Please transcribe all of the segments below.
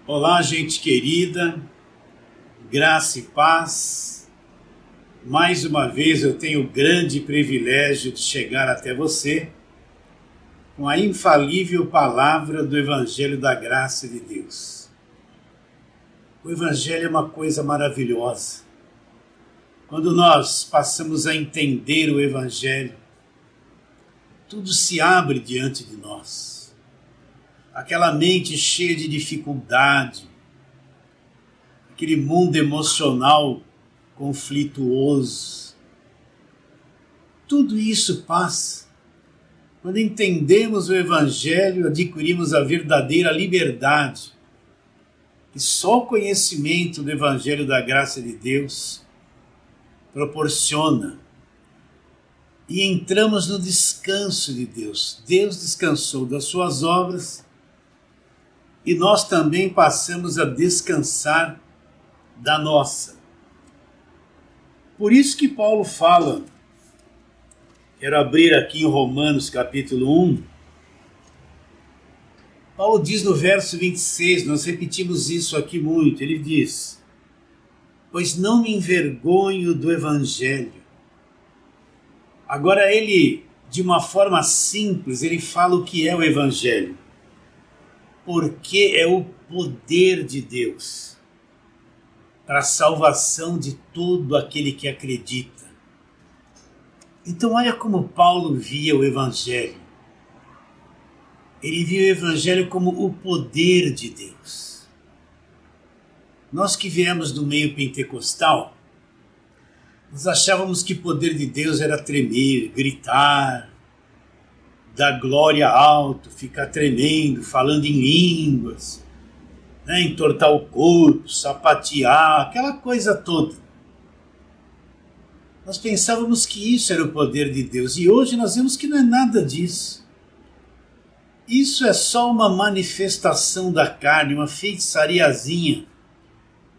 Olá, gente querida, graça e paz. Mais uma vez eu tenho o grande privilégio de chegar até você com a infalível palavra do Evangelho da Graça de Deus. O Evangelho é uma coisa maravilhosa. Quando nós passamos a entender o Evangelho, tudo se abre diante de nós. Aquela mente cheia de dificuldade, aquele mundo emocional conflituoso, tudo isso passa. Quando entendemos o Evangelho, adquirimos a verdadeira liberdade. E só o conhecimento do Evangelho da Graça de Deus proporciona. E entramos no descanso de Deus. Deus descansou das suas obras e nós também passamos a descansar da nossa. Por isso que Paulo fala, quero abrir aqui em Romanos capítulo 1, Paulo diz no verso 26, nós repetimos isso aqui muito, ele diz: pois não me envergonho do Evangelho. Agora ele, de uma forma simples, ele fala o que é o Evangelho. Porque é o poder de Deus para a salvação de todo aquele que acredita. Então olha como Paulo via o Evangelho. Ele via o Evangelho como o poder de Deus. Nós que viemos do meio pentecostal, nós achávamos que o poder de Deus era tremer, gritar, dar glória alto, ficar tremendo, falando em línguas, entortar o corpo, sapatear, aquela coisa toda. Nós pensávamos que isso era o poder de Deus e hoje nós vemos que não é nada disso. Isso é só uma manifestação da carne, uma feitiçariazinha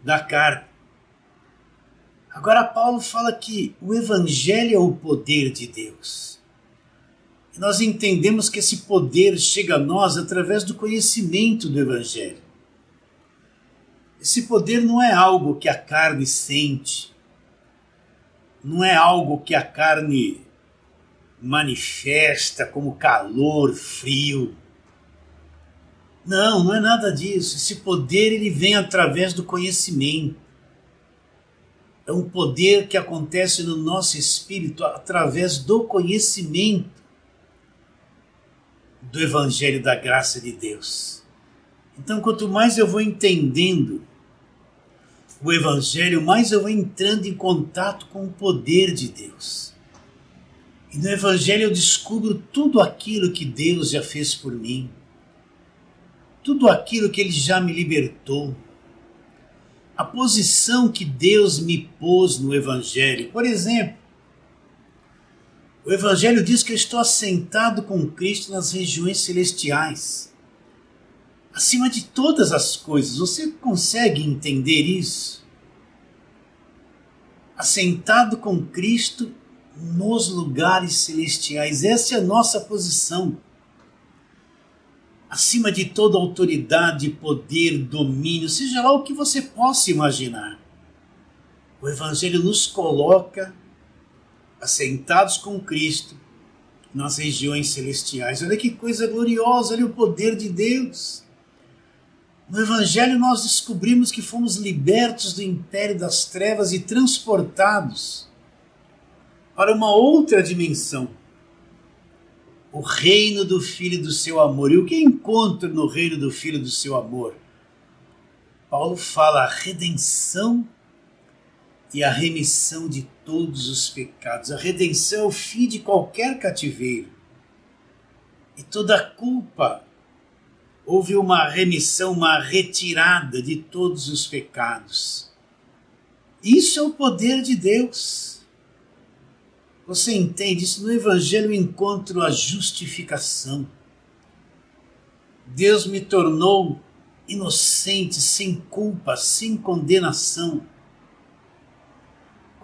da carne. Agora Paulo fala que o Evangelho é o poder de Deus. E nós entendemos que esse poder chega a nós através do conhecimento do Evangelho. Esse poder não é algo que a carne sente, não é algo que a carne manifesta como calor, frio. Não é nada disso. Esse poder ele vem através do conhecimento. É um poder que acontece no nosso espírito através do conhecimento do Evangelho da Graça de Deus. Então, quanto mais eu vou entendendo o Evangelho, mais eu vou entrando em contato com o poder de Deus. E no Evangelho eu descubro tudo aquilo que Deus já fez por mim, tudo aquilo que Ele já me libertou, a posição que Deus me pôs no Evangelho. Por exemplo, o Evangelho diz que eu estou assentado com Cristo nas regiões celestiais, acima de todas as coisas. Você consegue entender isso? Assentado com Cristo nos lugares celestiais. Essa é a nossa posição. Acima de toda autoridade, poder, domínio, seja lá o que você possa imaginar. O Evangelho nos coloca assentados com Cristo nas regiões celestiais. Olha que coisa gloriosa, olha o poder de Deus. No Evangelho nós descobrimos que fomos libertos do império das trevas e transportados para uma outra dimensão. O reino do Filho do seu amor. E o que encontro no reino do Filho do seu amor? Paulo fala a redenção e a remissão de todos os pecados. A redenção é o fim de qualquer cativeiro. E toda a culpa, houve uma remissão, uma retirada de todos os pecados. Isso é o poder de Deus. Você entende? Isso no Evangelho eu encontro a justificação. Deus me tornou inocente, sem culpa, sem condenação.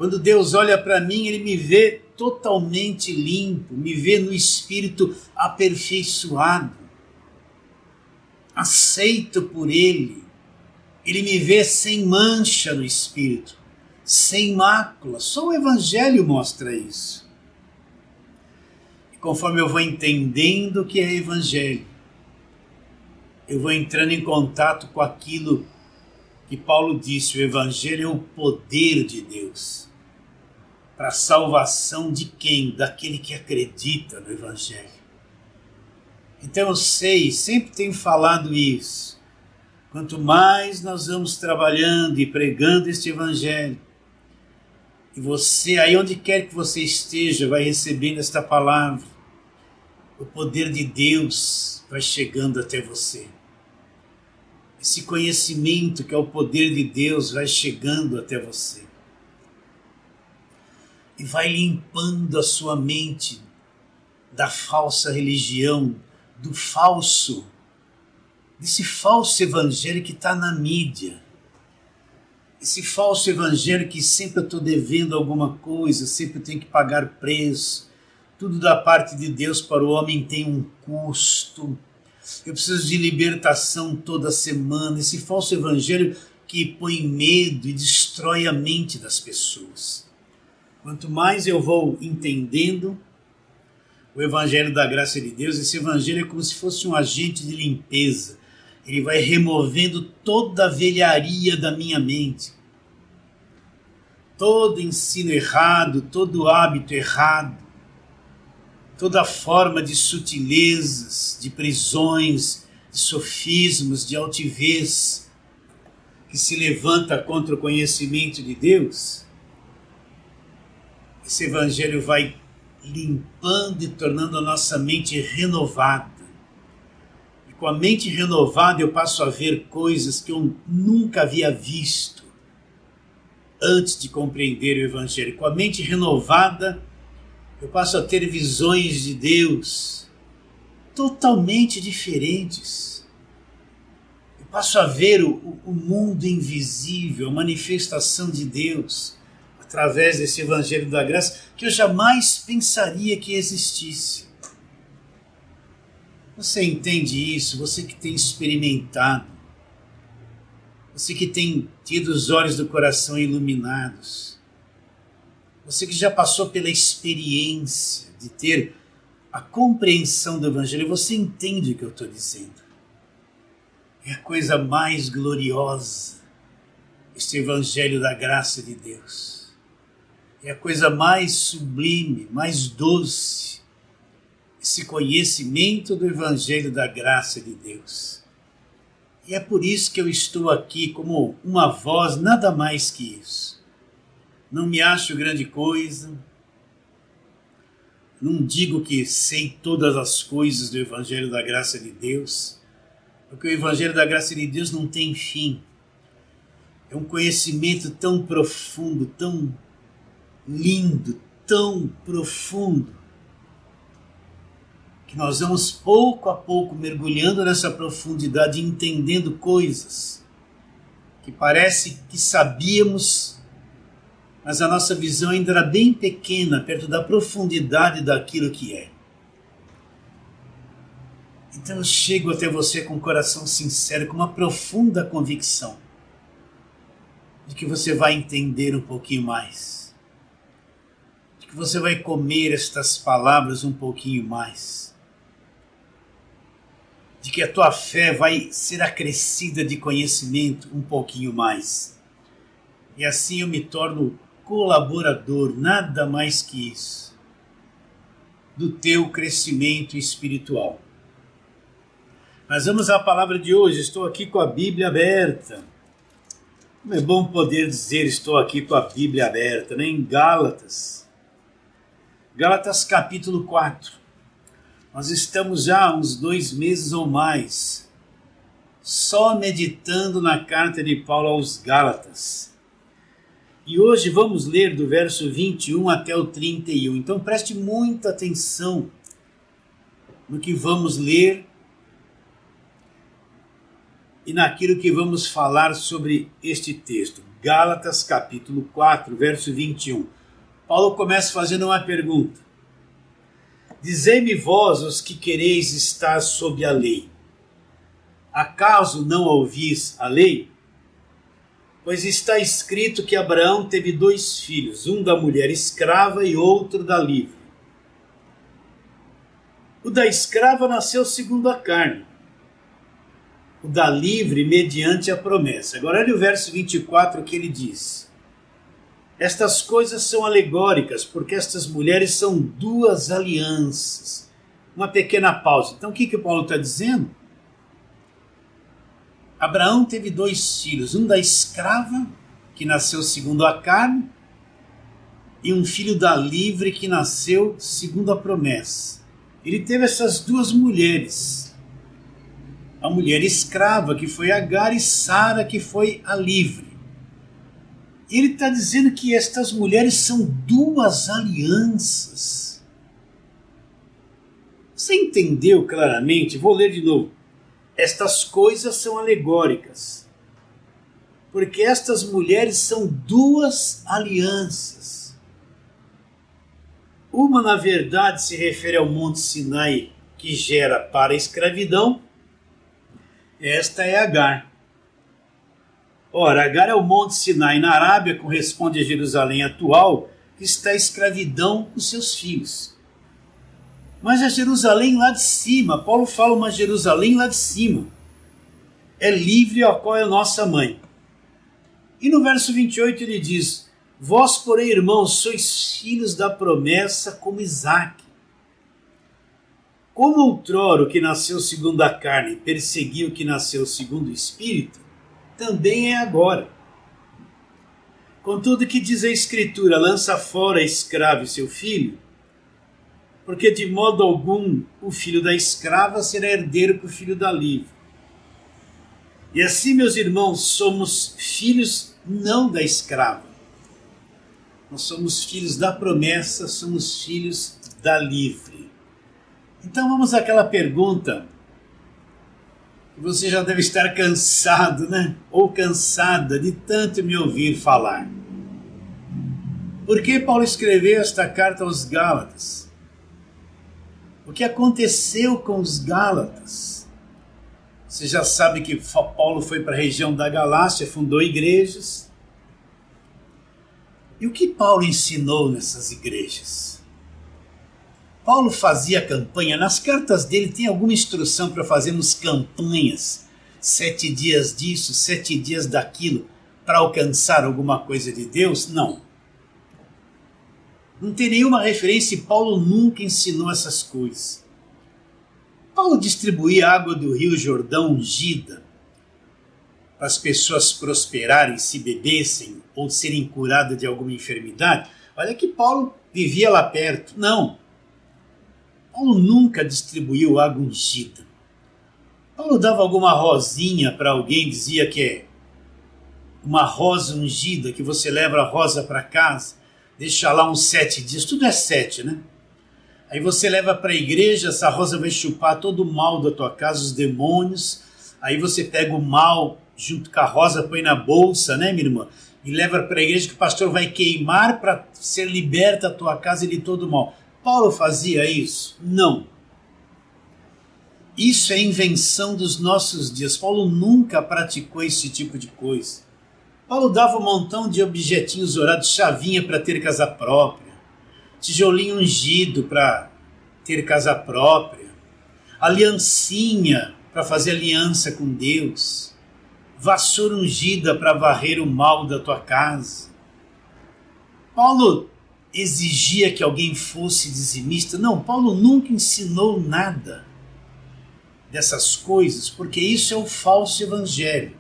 Quando Deus olha para mim, Ele me vê totalmente limpo, me vê no espírito aperfeiçoado, aceito por Ele, Ele me vê sem mancha no espírito, sem mácula. Só o Evangelho mostra isso. E conforme eu vou entendendo o que é Evangelho, eu vou entrando em contato com aquilo que Paulo disse: o Evangelho é o poder de Deus para a salvação de quem? Daquele que acredita no Evangelho. Então eu sei, sempre tenho falado isso, quanto mais nós vamos trabalhando e pregando este Evangelho, e você, aí onde quer que você esteja, vai recebendo esta palavra, o poder de Deus vai chegando até você. Esse conhecimento que é o poder de Deus vai chegando até você. E vai limpando a sua mente da falsa religião, do falso, desse falso evangelho que está na mídia. Esse falso evangelho que sempre eu estou devendo alguma coisa, sempre eu tenho que pagar preço. Tudo da parte de Deus para o homem tem um custo. Eu preciso de libertação toda semana. Esse falso evangelho que põe medo e destrói a mente das pessoas. Quanto mais eu vou entendendo o Evangelho da graça de Deus, esse Evangelho é como se fosse um agente de limpeza. Ele vai removendo toda a velharia da minha mente. Todo ensino errado, todo hábito errado, toda forma de sutilezas, de prisões, de sofismas, de altivez, que se levanta contra o conhecimento de Deus. Esse Evangelho vai limpando e tornando a nossa mente renovada. E com a mente renovada eu passo a ver coisas que eu nunca havia visto antes de compreender o Evangelho. Com a mente renovada eu passo a ter visões de Deus totalmente diferentes. Eu passo a ver o mundo invisível, a manifestação de Deus, através desse Evangelho da Graça, que eu jamais pensaria que existisse. Você entende isso? Você que tem experimentado, você que tem tido os olhos do coração iluminados, você que já passou pela experiência de ter a compreensão do Evangelho, você entende o que eu estou dizendo. É a coisa mais gloriosa, este Evangelho da graça de Deus. É a coisa mais sublime, mais doce, esse conhecimento do Evangelho da graça de Deus. E é por isso que eu estou aqui como uma voz, nada mais que isso. Não me acho grande coisa, não digo que sei todas as coisas do Evangelho da graça de Deus, porque o Evangelho da graça de Deus não tem fim. É um conhecimento tão profundo, tão lindo, tão profundo, que nós vamos pouco a pouco mergulhando nessa profundidade, entendendo coisas que parece que sabíamos, mas a nossa visão ainda era bem pequena, perto da profundidade daquilo que é. Então eu chego até você com um coração sincero, com uma profunda convicção de que você vai entender um pouquinho mais, que você vai comer estas palavras um pouquinho mais, de que a tua fé vai ser acrescida de conhecimento um pouquinho mais. E assim eu me torno colaborador, nada mais que isso, do teu crescimento espiritual. Mas vamos à palavra de hoje. Estou aqui com a Bíblia aberta. Como é bom poder dizer estou aqui com a Bíblia aberta, né? Em Gálatas. Gálatas capítulo 4. Nós estamos já há uns 2 meses ou mais só meditando na carta de Paulo aos Gálatas. E hoje vamos ler do verso 21 até o 31. Então preste muita atenção no que vamos ler e naquilo que vamos falar sobre este texto. Gálatas capítulo 4, verso 21. Paulo começa fazendo uma pergunta. Dizei-me vós os que quereis estar sob a lei. Acaso não ouvis a lei? Pois está escrito que Abraão teve 2 filhos, um da mulher escrava e outro da livre. O da escrava nasceu segundo a carne, o da livre mediante a promessa. Agora olha o verso 24 que ele diz: estas coisas são alegóricas, porque estas mulheres são 2 alianças. Uma pequena pausa. Então o que Paulo está dizendo? Abraão teve 2 filhos, um da escrava, que nasceu segundo a carne, e um filho da livre, que nasceu segundo a promessa. Ele teve essas 2 mulheres. A mulher escrava, que foi Agar, e Sara, que foi a livre. E ele está dizendo que estas mulheres são 2 alianças. Você entendeu claramente? Vou ler de novo. Estas coisas são alegóricas, porque estas mulheres são 2 alianças. Uma, na verdade, se refere ao Monte Sinai, que gera para a escravidão. Esta é Agar. Ora, Agar é o Monte Sinai na Arábia, corresponde a Jerusalém atual, que está a escravidão com seus filhos. Mas a Jerusalém lá de cima, Paulo fala uma Jerusalém lá de cima, é livre, a qual é nossa mãe. E no verso 28 ele diz: vós, porém, irmãos, sois filhos da promessa como Isaque. Como outrora o que nasceu segundo a carne perseguiu o que nasceu segundo o Espírito, também é agora. Contudo, que diz a Escritura: lança fora a escrava e seu filho, porque de modo algum o filho da escrava será herdeiro com o filho da livre. E assim, meus irmãos, somos filhos não da escrava. Nós somos filhos da promessa, somos filhos da livre. Então vamos àquela pergunta que você já deve estar cansado, né? Ou cansada de tanto me ouvir falar. Por que Paulo escreveu esta carta aos Gálatas? O que aconteceu com os Gálatas? Você já sabe que Paulo foi para a região da Galácia, fundou igrejas. E o que Paulo ensinou nessas igrejas? Paulo fazia campanha, nas cartas dele tem alguma instrução para fazermos campanhas, 7 dias disso, 7 dias daquilo, para alcançar alguma coisa de Deus? Não. Não tem nenhuma referência e Paulo nunca ensinou essas coisas. Paulo distribuía água do rio Jordão ungida para as pessoas prosperarem, se bebessem ou serem curadas de alguma enfermidade. Olha que Paulo vivia lá perto. Não. Paulo nunca distribuiu água ungida. Paulo dava alguma rosinha para alguém, dizia que é uma rosa ungida, que você leva a rosa para casa, deixa lá uns 7 dias, tudo é 7, né? Aí você leva para a igreja, essa rosa vai chupar todo o mal da tua casa, os demônios. Aí você pega o mal junto com a rosa, põe na bolsa, né, minha irmã? E leva para a igreja que o pastor vai queimar para ser liberta a tua casa de todo o mal. Paulo fazia isso? Não. Isso é invenção dos nossos dias. Paulo nunca praticou esse tipo de coisa. Paulo dava um montão de objetinhos dourados, chavinha para ter casa própria, tijolinho ungido para ter casa própria, aliancinha para fazer aliança com Deus, vassoura ungida para varrer o mal da tua casa. Paulo exigia que alguém fosse dizimista? Não, Paulo nunca ensinou nada dessas coisas, porque isso é o falso evangelho.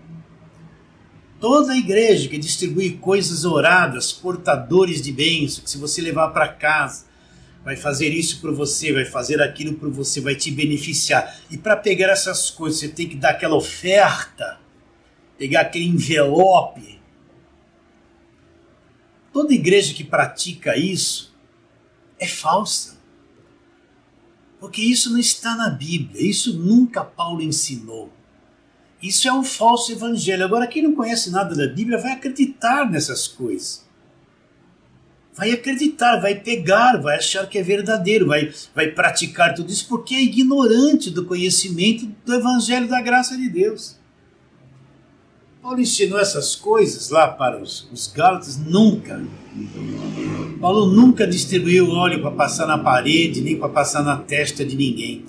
Toda a igreja que distribui coisas oradas, portadores de bênção, que se você levar para casa, vai fazer isso por você, vai fazer aquilo por você, vai te beneficiar. E para pegar essas coisas, você tem que dar aquela oferta, pegar aquele envelope. Toda igreja que pratica isso é falsa. Porque isso não está na Bíblia, isso nunca Paulo ensinou. Isso é um falso evangelho. Agora, quem não conhece nada da Bíblia vai acreditar nessas coisas. Vai acreditar, vai pegar, vai achar que é verdadeiro, vai praticar tudo isso porque é ignorante do conhecimento do evangelho da graça de Deus. Paulo ensinou essas coisas lá para os Gálatas? Nunca. Paulo nunca distribuiu óleo para passar na parede, nem para passar na testa de ninguém.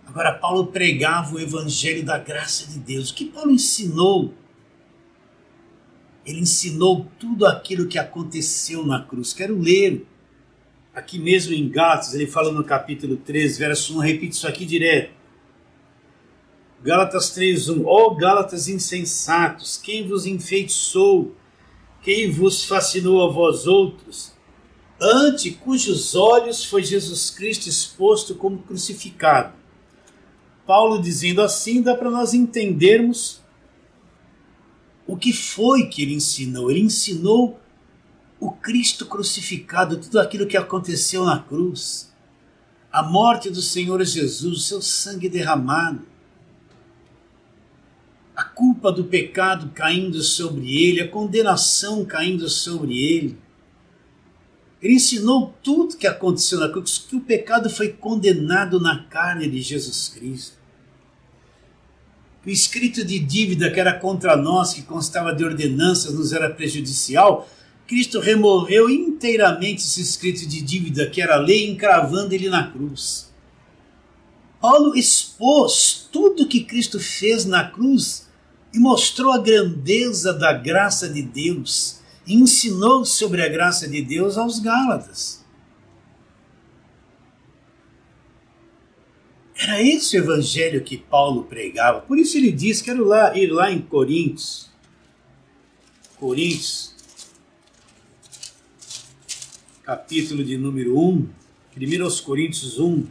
Agora, Paulo pregava o evangelho da graça de Deus. O que Paulo ensinou? Ele ensinou tudo aquilo que aconteceu na cruz. Quero ler aqui mesmo em Gálatas, ele fala no capítulo 13, verso 1, repite isso aqui direto. Gálatas 3:1. Ó Gálatas insensatos, quem vos enfeitiçou? Quem vos fascinou a vós outros? Ante cujos olhos foi Jesus Cristo exposto como crucificado. Paulo dizendo assim, dá para nós entendermos o que foi que ele ensinou. Ele ensinou o Cristo crucificado, tudo aquilo que aconteceu na cruz. A morte do Senhor Jesus, o seu sangue derramado. A culpa do pecado caindo sobre ele, a condenação caindo sobre ele. Ele ensinou tudo que aconteceu na cruz, que o pecado foi condenado na carne de Jesus Cristo. O escrito de dívida que era contra nós, que constava de ordenanças, nos era prejudicial, Cristo removeu inteiramente esse escrito de dívida, que era a lei, encravando ele na cruz. Paulo expôs tudo que Cristo fez na cruz e mostrou a grandeza da graça de Deus, e ensinou sobre a graça de Deus aos Gálatas. Era esse o evangelho que Paulo pregava. Por isso ele diz, quero ir lá em Coríntios, capítulo de número 1, 1 Coríntios 1.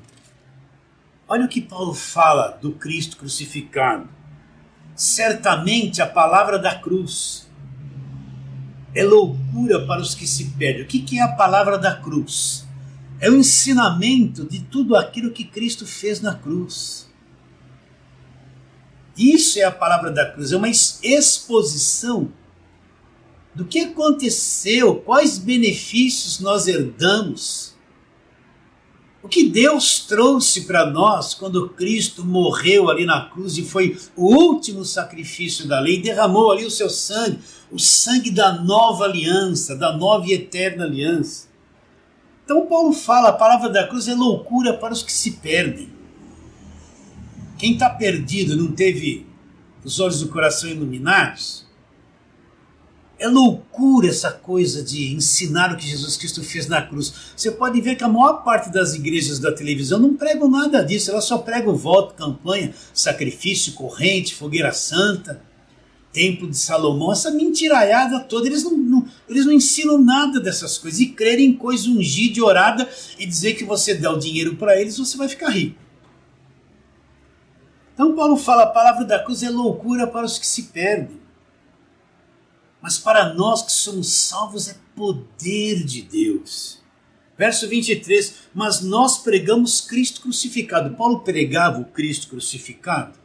Olha o que Paulo fala do Cristo crucificado. Certamente a palavra da cruz é loucura para os que se perdem. O que é a palavra da cruz? É o ensinamento de tudo aquilo que Cristo fez na cruz. Isso é a palavra da cruz, é uma exposição do que aconteceu, quais benefícios nós herdamos, o que Deus trouxe para nós quando Cristo morreu ali na cruz e foi o último sacrifício da lei, derramou ali o seu sangue, o sangue da nova aliança, da nova e eterna aliança. Então Paulo fala, a palavra da cruz é loucura para os que se perdem. Quem está perdido, não teve os olhos do coração iluminados? É loucura essa coisa de ensinar o que Jesus Cristo fez na cruz. Você pode ver que a maior parte das igrejas da televisão não pregam nada disso, elas só pregam voto, campanha, sacrifício, corrente, fogueira santa, templo de Salomão, essa mentiraiada toda. Eles não ensinam nada dessas coisas e crerem em coisa ungida e orada e dizer que você dá o dinheiro para eles, você vai ficar rico. Então Paulo fala, a palavra da cruz é loucura para os que se perdem. Mas para nós que somos salvos é poder de Deus. Verso 23, mas nós pregamos Cristo crucificado. Paulo pregava o Cristo crucificado?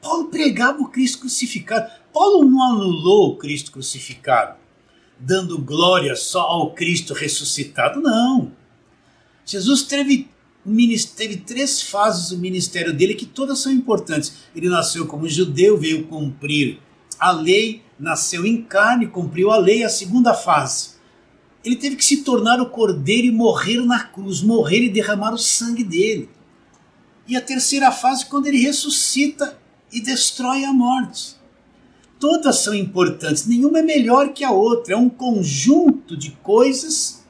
Paulo pregava o Cristo crucificado. Paulo não anulou o Cristo crucificado, dando glória só ao Cristo ressuscitado, não. Jesus teve 3 fases do ministério dele que todas são importantes. Ele nasceu como judeu, veio cumprir a lei, nasceu em carne, cumpriu a lei. A segunda fase, ele teve que se tornar o cordeiro e morrer na cruz, morrer e derramar o sangue dele. E a terceira fase, quando ele ressuscita e destrói a morte. Todas são importantes, nenhuma é melhor que a outra, é um conjunto de coisas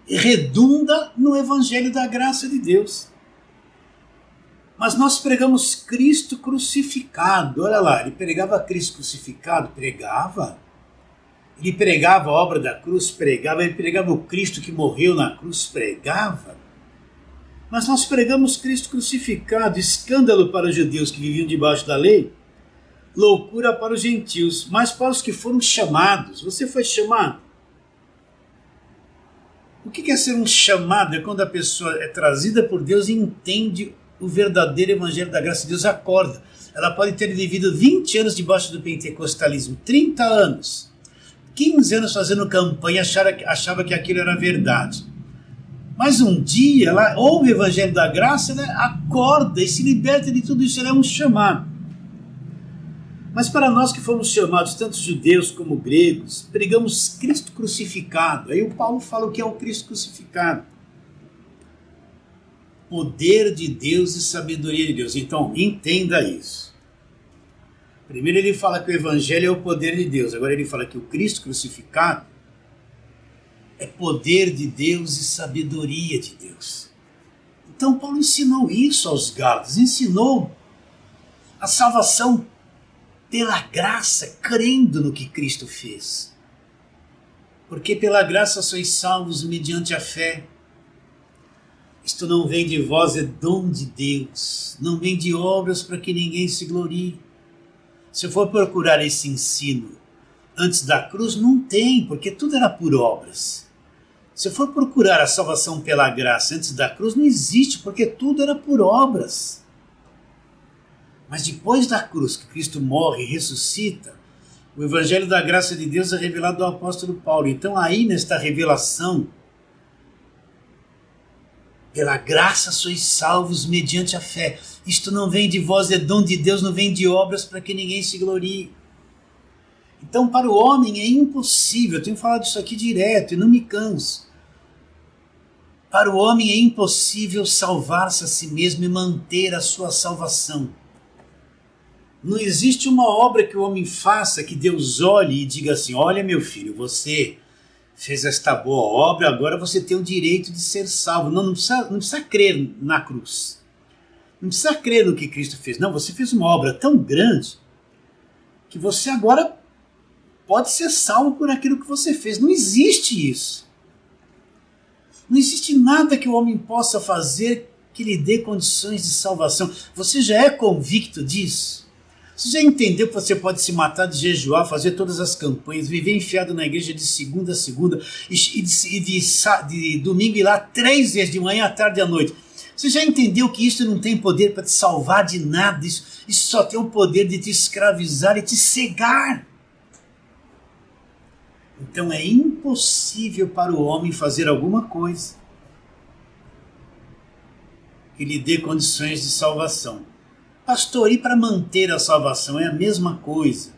e redunda no evangelho da graça de Deus. Mas nós pregamos Cristo crucificado. Olha lá, ele pregava Cristo crucificado? Pregava. Ele pregava a obra da cruz? Pregava. Ele pregava o Cristo que morreu na cruz? Pregava. Mas nós pregamos Cristo crucificado, escândalo para os judeus que viviam debaixo da lei, loucura para os gentios, mas para os que foram chamados. Você foi chamado? O que é ser um chamado? É quando a pessoa é trazida por Deus e entende o verdadeiro evangelho da graça de Deus, acorda. Ela pode ter vivido 20 anos debaixo do pentecostalismo, 30 anos, 15 anos fazendo campanha, achava que aquilo era verdade. Mas um dia ela ouve o evangelho da graça, ela acorda e se liberta de tudo isso, ela é um chamado. Mas para nós que fomos chamados, tanto judeus como gregos, pregamos Cristo crucificado. Aí o Paulo fala o que é o Cristo crucificado. Poder de Deus e sabedoria de Deus. Então, entenda isso. Primeiro ele fala que o Evangelho é o poder de Deus. Agora ele fala que o Cristo crucificado é poder de Deus e sabedoria de Deus. Então Paulo ensinou isso aos Gálatas. Ensinou a salvação pela graça, crendo no que Cristo fez. Porque pela graça sois salvos mediante a fé. Isto não vem de vós, é dom de Deus. Não vem de obras para que ninguém se glorie. Se eu for procurar esse ensino antes da cruz, não tem, porque tudo era por obras. Se eu for procurar a salvação pela graça antes da cruz, não existe, porque tudo era por obras. Mas depois da cruz, que Cristo morre e ressuscita, o Evangelho da graça de Deus é revelado ao apóstolo Paulo. Então aí nesta revelação, pela graça sois salvos mediante a fé. Isto não vem de vós, é dom de Deus, não vem de obras para que ninguém se glorie. Então para o homem é impossível, eu tenho falado isso aqui direto e não me canso. Para o homem é impossível salvar-se a si mesmo e manter a sua salvação. Não existe uma obra que o homem faça que Deus olhe e diga assim: olha meu filho, você fez esta boa obra, agora você tem o direito de ser salvo. Não precisa crer na cruz. Não precisa crer no que Cristo fez. Não, você fez uma obra tão grande que você agora pode ser salvo por aquilo que você fez. Não existe isso. Não existe nada que o homem possa fazer que lhe dê condições de salvação. Você já é convicto disso? Você já entendeu que você pode se matar de jejuar, fazer todas as campanhas, viver enfiado na igreja de segunda a segunda e de domingo ir lá 3 vezes, de manhã, à tarde e à noite? Você já entendeu que isso não tem poder para te salvar de nada? Isso só tem o poder de te escravizar e te cegar. Então é impossível para o homem fazer alguma coisa que lhe dê condições de salvação. Pastor, e para manter a salvação é a mesma coisa.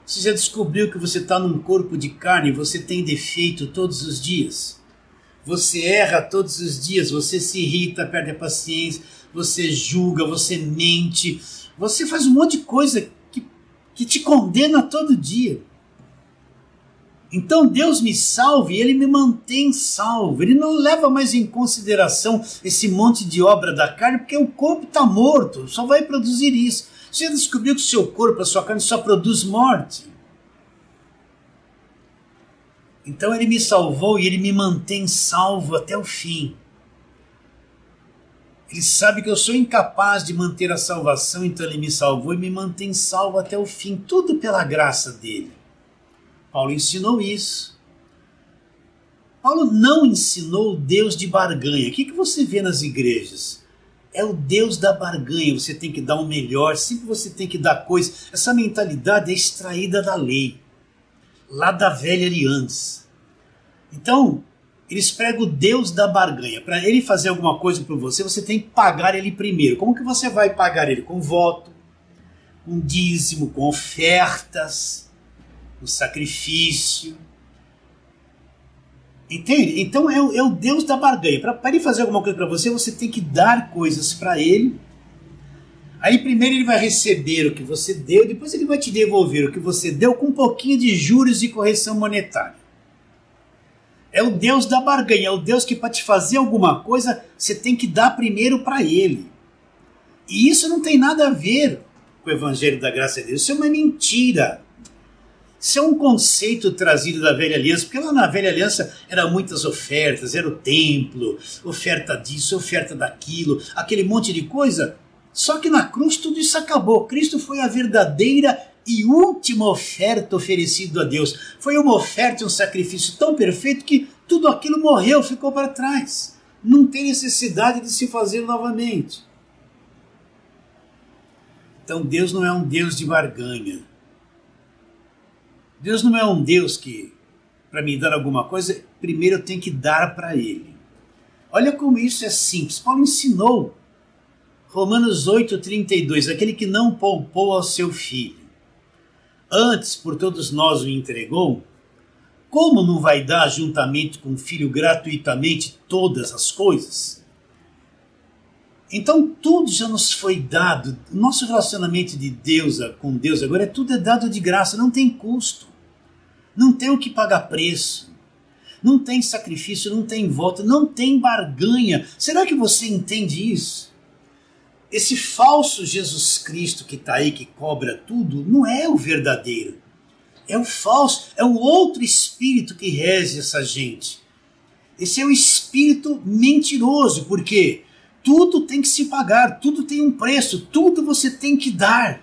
Você já descobriu que você está num corpo de carne e você tem defeito todos os dias? Você erra todos os dias, você se irrita, perde a paciência, você julga, você mente, você faz um monte de coisa que te condena todo dia. Então Deus me salve e Ele me mantém salvo. Ele não leva mais em consideração esse monte de obra da carne, porque o corpo está morto, só vai produzir isso. Você já descobriu que o seu corpo, a sua carne, só produz morte? Então Ele me salvou e Ele me mantém salvo até o fim. Ele sabe que eu sou incapaz de manter a salvação, então Ele me salvou e me mantém salvo até o fim. Tudo pela graça dEle. Paulo ensinou isso. Paulo não ensinou o Deus de barganha. O que você vê nas igrejas? É o Deus da barganha. Você tem que dar o melhor, sempre você tem que dar coisa. Essa mentalidade é extraída da lei, lá da velha aliança. Então, eles pregam o Deus da barganha. Para ele fazer alguma coisa por você, você tem que pagar ele primeiro. Como que você vai pagar ele? Com voto, com dízimo, com ofertas, o sacrifício. Entende? Então é o Deus da barganha. Para ele fazer alguma coisa para você, você tem que dar coisas para ele. Aí primeiro ele vai receber o que você deu, depois ele vai te devolver o que você deu com um pouquinho de juros e correção monetária. É o Deus da barganha, é o Deus que para te fazer alguma coisa, você tem que dar primeiro para ele. E isso não tem nada a ver com o Evangelho da Graça de Deus. Isso é uma mentira. Isso é um conceito trazido da velha aliança, porque lá na velha aliança eram muitas ofertas, era o templo, oferta disso, oferta daquilo, aquele monte de coisa. Só que na cruz tudo isso acabou. Cristo foi a verdadeira e última oferta oferecida a Deus. Foi uma oferta e um sacrifício tão perfeito que tudo aquilo morreu, ficou para trás. Não tem necessidade de se fazer novamente. Então Deus não é um Deus de barganha. Deus não é um Deus que, para me dar alguma coisa, primeiro eu tenho que dar para Ele. Olha como isso é simples. Paulo ensinou, Romanos 8:32, aquele que não poupou ao seu filho. antes por todos nós o entregou, como não vai dar juntamente com o Filho gratuitamente todas as coisas? Então tudo já nos foi dado. Nosso relacionamento de Deus com Deus agora tudo é dado de graça, não tem custo, não tem o que pagar preço, não tem sacrifício, não tem volta, não tem barganha. Será que você entende isso? Esse falso Jesus Cristo que está aí, que cobra tudo, não é o verdadeiro. É o falso, é o outro espírito que rege essa gente. Esse é o espírito mentiroso, porque tudo tem que se pagar, tudo tem um preço, tudo você tem que dar.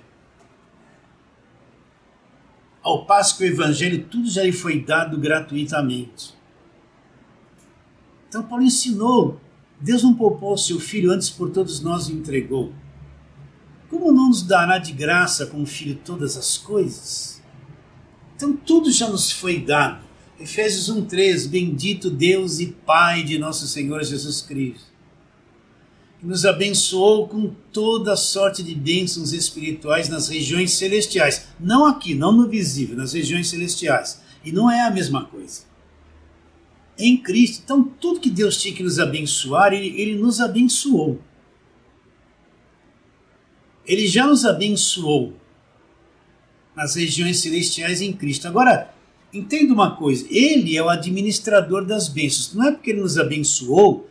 Ao passo que o Evangelho, tudo já lhe foi dado gratuitamente. Então Paulo ensinou, Deus não poupou o seu Filho, antes por todos nós o entregou. Como não nos dará de graça com o Filho todas as coisas? Então tudo já nos foi dado. Efésios 1:3, bendito Deus e Pai de nosso Senhor Jesus Cristo, que nos abençoou com toda sorte de bênçãos espirituais nas regiões celestiais. Não aqui, não no visível, nas regiões celestiais. E não é a mesma coisa. Em Cristo, então tudo que Deus tinha que nos abençoar, Ele nos abençoou. Ele já nos abençoou nas regiões celestiais em Cristo. Agora, entenda uma coisa, Ele é o administrador das bênçãos. Não é porque Ele nos abençoou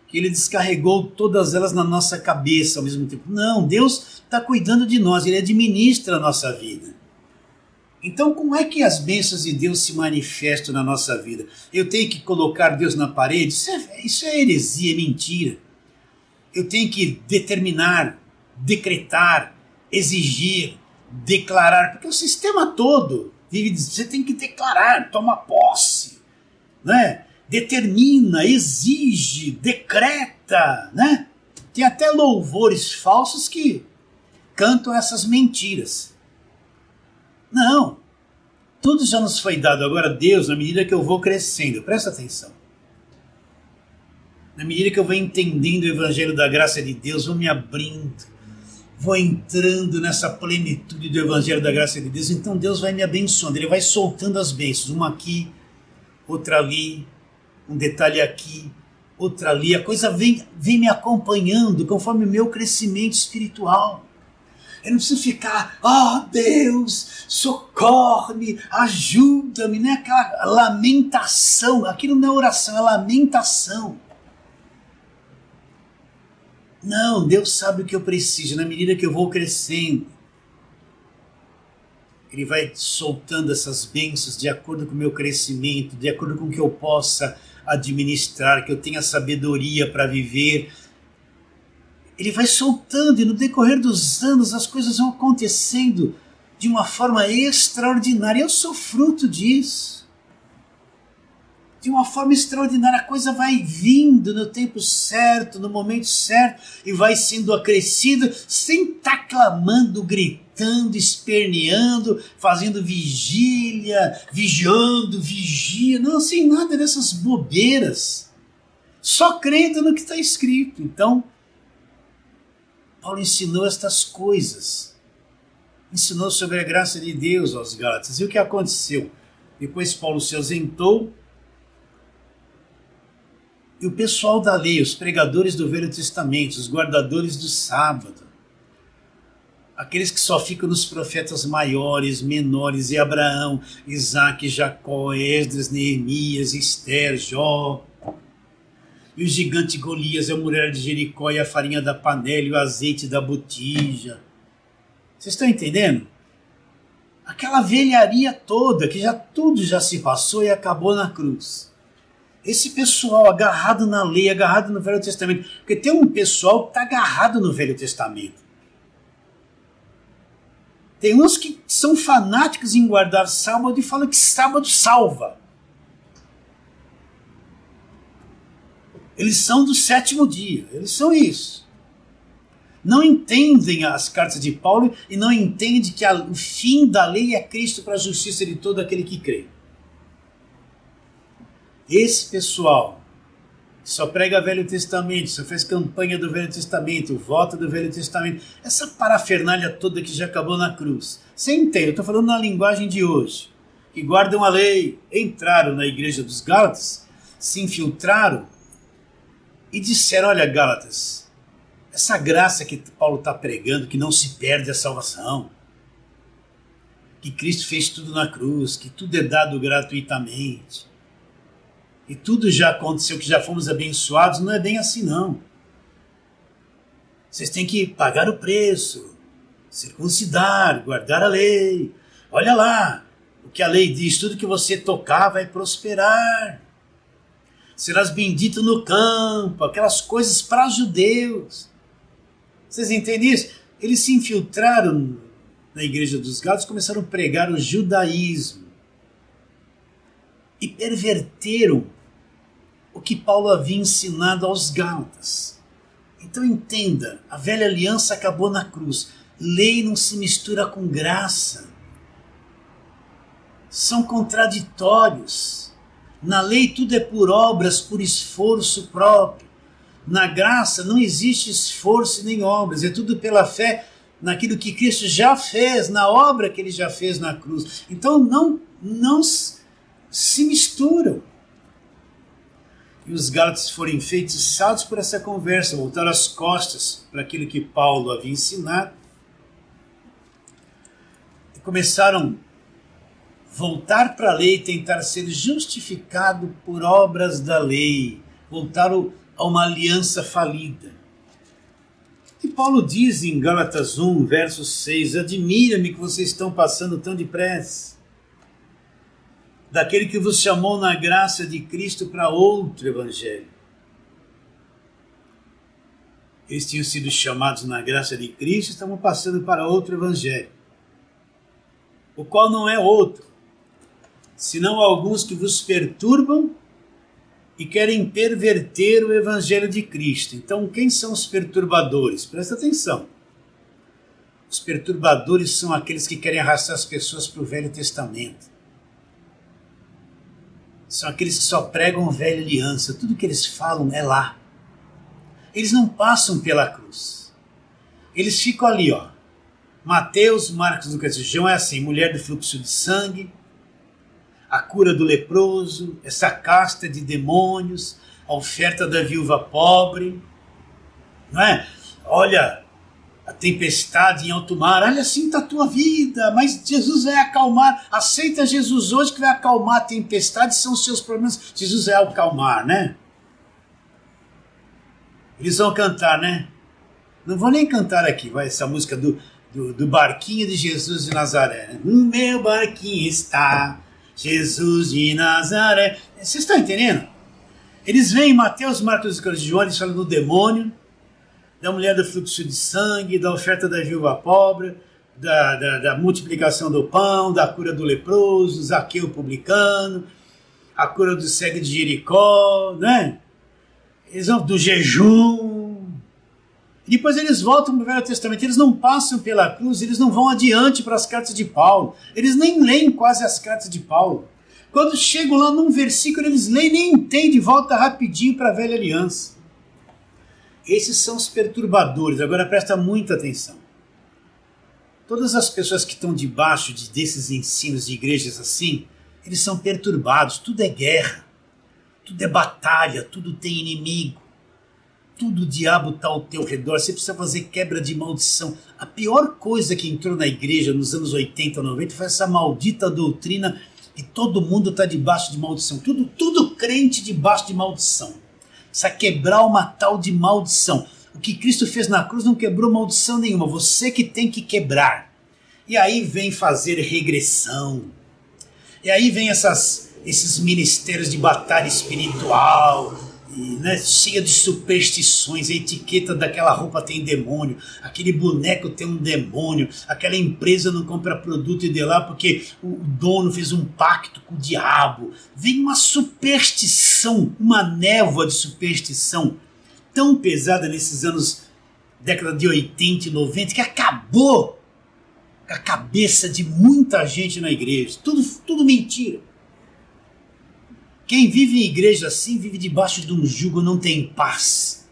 que Ele descarregou todas elas na nossa cabeça ao mesmo tempo. Não, Deus está cuidando de nós, Ele administra a nossa vida. Então como é que as bênçãos de Deus se manifestam na nossa vida? Eu tenho que colocar Deus na parede? Isso é heresia, é mentira. Eu tenho que determinar, decretar, exigir, declarar, porque o sistema todo vive, você tem que declarar, toma posse, né? Determina, exige, decreta, né? Tem até louvores falsos que cantam essas mentiras. Não, tudo já nos foi dado. Agora Deus, na medida que eu vou crescendo, presta atenção, na medida que eu vou entendendo o Evangelho da graça de Deus, vou me abrindo, vou entrando nessa plenitude do Evangelho da graça de Deus, então Deus vai me abençoando, Ele vai soltando as bênçãos, uma aqui, outra ali, um detalhe aqui, outra ali, a coisa vem me acompanhando conforme o meu crescimento espiritual. Eu não preciso ficar, Deus, socorre-me, ajuda-me, não é aquela lamentação, aquilo não é oração, é lamentação. Não, Deus sabe o que eu preciso, na medida que eu vou crescendo, Ele vai soltando essas bênçãos de acordo com o meu crescimento, de acordo com o que eu possa administrar, que eu tenha sabedoria para viver. Ele vai soltando e no decorrer dos anos as coisas vão acontecendo de uma forma extraordinária. Eu sou fruto disso. De uma forma extraordinária, a coisa vai vindo no tempo certo, no momento certo, e vai sendo acrescida, sem estar clamando, gritando, esperneando, fazendo vigília, vigiando, vigia, não, sem nada dessas bobeiras. Só crendo no que está escrito. Então, Paulo ensinou estas coisas, ensinou sobre a graça de Deus aos Gálatas. E o que aconteceu? Depois Paulo se ausentou, e o pessoal da lei, os pregadores do Velho Testamento, os guardadores do sábado, aqueles que só ficam nos profetas maiores, menores, e Abraão, Isaque, Jacó, Esdras, Neemias, Esther, Jó, e o gigante Golias, a mulher de Jericó, e a farinha da panela, e o azeite da botija. Vocês estão entendendo? Aquela velharia toda, que tudo já se passou e acabou na cruz. Esse pessoal agarrado na lei, agarrado no Velho Testamento, porque tem um pessoal que está agarrado no Velho Testamento. Tem uns que são fanáticos em guardar sábado e falam que sábado salva. Eles são do sétimo dia, eles são isso. Não entendem as cartas de Paulo e não entendem que o fim da lei é Cristo para a justiça de todo aquele que crê. Esse pessoal só prega Velho Testamento, só faz campanha do Velho Testamento, vota do Velho Testamento, essa parafernália toda que já acabou na cruz. Você entende? Eu estou falando na linguagem de hoje. Que guardam a lei, entraram na igreja dos Gálatas, se infiltraram e disseram, olha Gálatas, essa graça que Paulo está pregando, que não se perde a salvação, que Cristo fez tudo na cruz, que tudo é dado gratuitamente, e tudo já aconteceu, que já fomos abençoados, não é bem assim não. Vocês têm que pagar o preço, circuncidar, guardar a lei. Olha lá, o que a lei diz, tudo que você tocar vai prosperar. Serás bendito no campo, aquelas coisas para judeus. Vocês entendem isso? Eles se infiltraram na igreja dos Gálatas, começaram a pregar o judaísmo e perverteram o que Paulo havia ensinado aos Gálatas. Então entenda, a velha aliança acabou na cruz. Lei não se mistura com graça. São contraditórios. Na lei tudo é por obras, por esforço próprio. Na graça não existe esforço nem obras, é tudo pela fé naquilo que Cristo já fez, na obra que ele já fez na cruz. Então não se misturam. E os Gálatas foram enfeitiçados por essa conversa, voltaram as costas para aquilo que Paulo havia ensinado e começaram a voltar para a lei e tentar ser justificado por obras da lei, voltaram a uma aliança falida. E Paulo diz em Gálatas 1, verso 6, admira-me que vocês estão passando tão depressa daquele que vos chamou na graça de Cristo para outro evangelho. Eles tinham sido chamados na graça de Cristo e estavam passando para outro evangelho, o qual não é outro, senão alguns que vos perturbam e querem perverter o evangelho de Cristo. Então, quem são os perturbadores? Presta atenção. Os perturbadores são aqueles que querem arrastar as pessoas para o Velho Testamento. São aqueles que só pregam velha aliança. Tudo que eles falam é lá. Eles não passam pela cruz. Eles ficam ali, ó. Mateus, Marcos, Lucas e João é assim, mulher do fluxo de sangue, a cura do leproso, essa casta de demônios, a oferta da viúva pobre, não é? Olha, a tempestade em alto mar, olha, assim está a tua vida, mas Jesus vai acalmar, aceita Jesus hoje que vai acalmar a tempestade, são os seus problemas, Jesus vai acalmar, né? Eles vão cantar, né? Não vou nem cantar aqui, vai, essa música do barquinho de Jesus de Nazaré. No meu barquinho está Jesus de Nazaré. Vocês estão entendendo? Eles veem Mateus, Marcos e João, eles falam do demônio, da mulher do fluxo de sangue, da oferta da viúva pobre, da multiplicação do pão, da cura do leproso, Zaqueu publicano, a cura do cego de Jericó, né? Eles vão do jejum. E depois eles voltam para o Velho Testamento, eles não passam pela cruz, eles não vão adiante para as cartas de Paulo, eles nem leem quase as cartas de Paulo. Quando chegam lá num versículo, eles leem, nem entendem, volta rapidinho para a velha aliança. Esses são os perturbadores. Agora presta muita atenção. Todas as pessoas que estão debaixo desses ensinos de igrejas assim, eles são perturbados, tudo é guerra, tudo é batalha, tudo tem inimigo. Tudo o diabo está ao teu redor, você precisa fazer quebra de maldição. A pior coisa que entrou na igreja nos anos 80, 90 foi essa maldita doutrina e todo mundo está debaixo de maldição. Tudo crente debaixo de maldição. Precisa quebrar uma tal de maldição. O que Cristo fez na cruz não quebrou maldição nenhuma, você que tem que quebrar. E aí vem fazer regressão. E aí vem esses ministérios de batalha espiritual, e, né, cheia de superstições, a etiqueta daquela roupa tem demônio, aquele boneco tem um demônio, aquela empresa não compra produto e de lá porque o dono fez um pacto com o diabo. Vem uma superstição, uma névoa de superstição tão pesada nesses anos, década de 80 e 90, que acabou com a cabeça de muita gente na igreja. Tudo mentira. Quem vive em igreja assim vive debaixo de um jugo, não tem paz.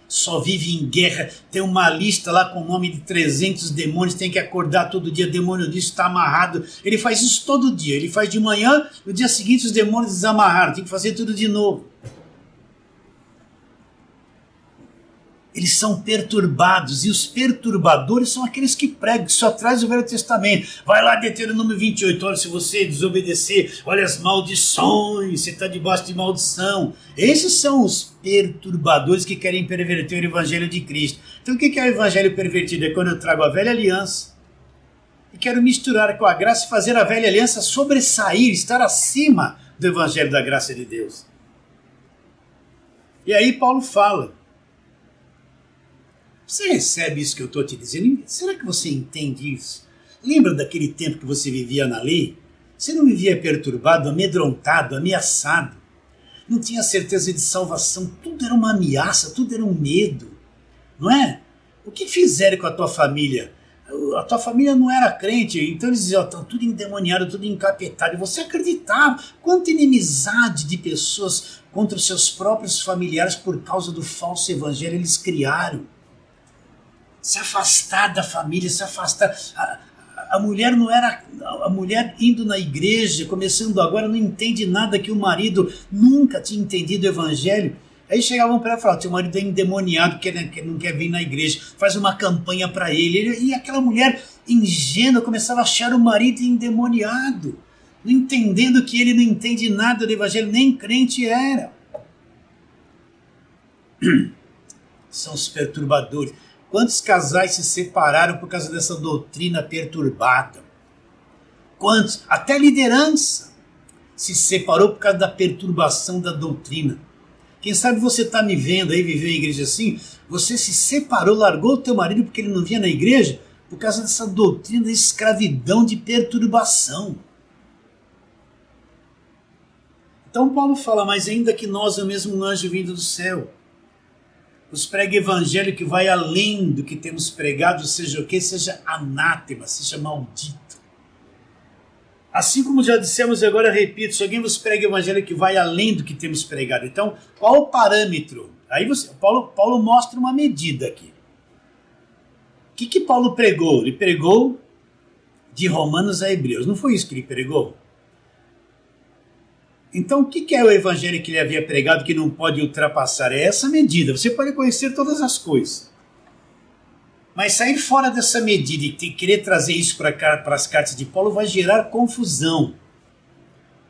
Só vive em guerra. Tem uma lista lá com o nome de 300 demônios, tem que acordar todo dia, demônio disso está amarrado. Ele faz isso todo dia, ele faz de manhã, no dia seguinte os demônios desamarraram, tem que fazer tudo de novo. Eles são perturbados, e os perturbadores são aqueles que pregam, que só trazem o Velho Testamento. Vai lá, Deuteronômio 28, olha, se você desobedecer, olha as maldições, você está debaixo de maldição. Esses são os perturbadores que querem perverter o Evangelho de Cristo. Então o que é o Evangelho pervertido? É quando eu trago a velha aliança e quero misturar com a graça e fazer a velha aliança sobressair, estar acima do Evangelho da graça de Deus. E aí Paulo fala, você recebe isso que eu estou te dizendo? Será que você entende isso? Lembra daquele tempo que você vivia na lei? Você não vivia perturbado, amedrontado, ameaçado. Não tinha certeza de salvação. Tudo era uma ameaça, tudo era um medo. Não é? O que fizeram com a tua família? A tua família não era crente, então eles diziam, estão tudo endemoniado, tudo encapetado. E você acreditava. Quanta inimizade de pessoas contra os seus próprios familiares por causa do falso evangelho eles criaram. Se afastar da família, se afastar. A mulher não era. A mulher indo na igreja, começando agora, não entende nada que o marido nunca tinha entendido o evangelho. Aí chegavam para ela e falavam, teu marido é endemoniado, que não quer vir na igreja, faz uma campanha para ele. E aquela mulher ingênua começava a achar o marido endemoniado, não entendendo que ele não entende nada do evangelho, nem crente era. São os perturbadores. Quantos casais se separaram por causa dessa doutrina perturbada? Quantos? Até a liderança se separou por causa da perturbação da doutrina. Quem sabe você está me vendo aí, viveu em igreja assim, você se separou, largou o teu marido porque ele não vinha na igreja, por causa dessa doutrina da escravidão, de perturbação. Então Paulo fala, mas ainda que nós é o mesmo anjo vindo do céu, os prega evangelho que vai além do que temos pregado, seja o que? Seja anátema, seja maldito. Assim como já dissemos, agora repito, se alguém vos prega evangelho que vai além do que temos pregado. Então, qual o parâmetro? Aí Paulo mostra uma medida aqui. O que Paulo pregou? Ele pregou de Romanos a Hebreus. Não foi isso que ele pregou? Então, o que é o evangelho que ele havia pregado que não pode ultrapassar? É essa medida. Você pode conhecer todas as coisas. Mas sair fora dessa medida e querer trazer isso para as cartas de Paulo vai gerar confusão.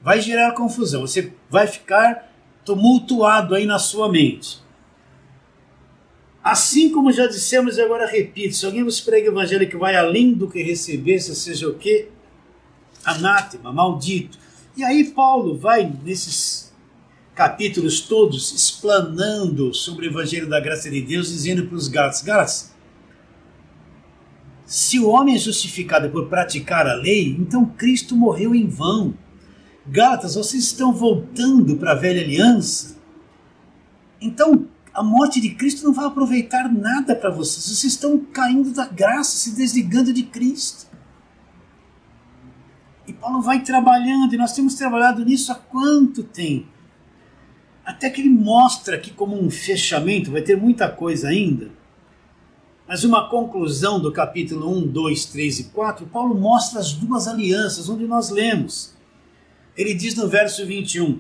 Vai gerar confusão. Você vai ficar tumultuado aí na sua mente. Assim como já dissemos e agora repito, se alguém vos prega o evangelho que vai além do que recebesse, seja o que? Anátema, maldito. E aí Paulo vai, nesses capítulos todos, explanando sobre o Evangelho da graça de Deus, dizendo para os Gálatas, se o homem é justificado por praticar a lei, então Cristo morreu em vão. Gálatas, vocês estão voltando para a velha aliança? Então a morte de Cristo não vai aproveitar nada para vocês. Vocês estão caindo da graça, se desligando de Cristo. E Paulo vai trabalhando, e nós temos trabalhado nisso há quanto tempo? Até que ele mostra aqui como um fechamento, vai ter muita coisa ainda, mas uma conclusão do capítulo 1, 2, 3 e 4, Paulo mostra as duas alianças, onde nós lemos. Ele diz no verso 21,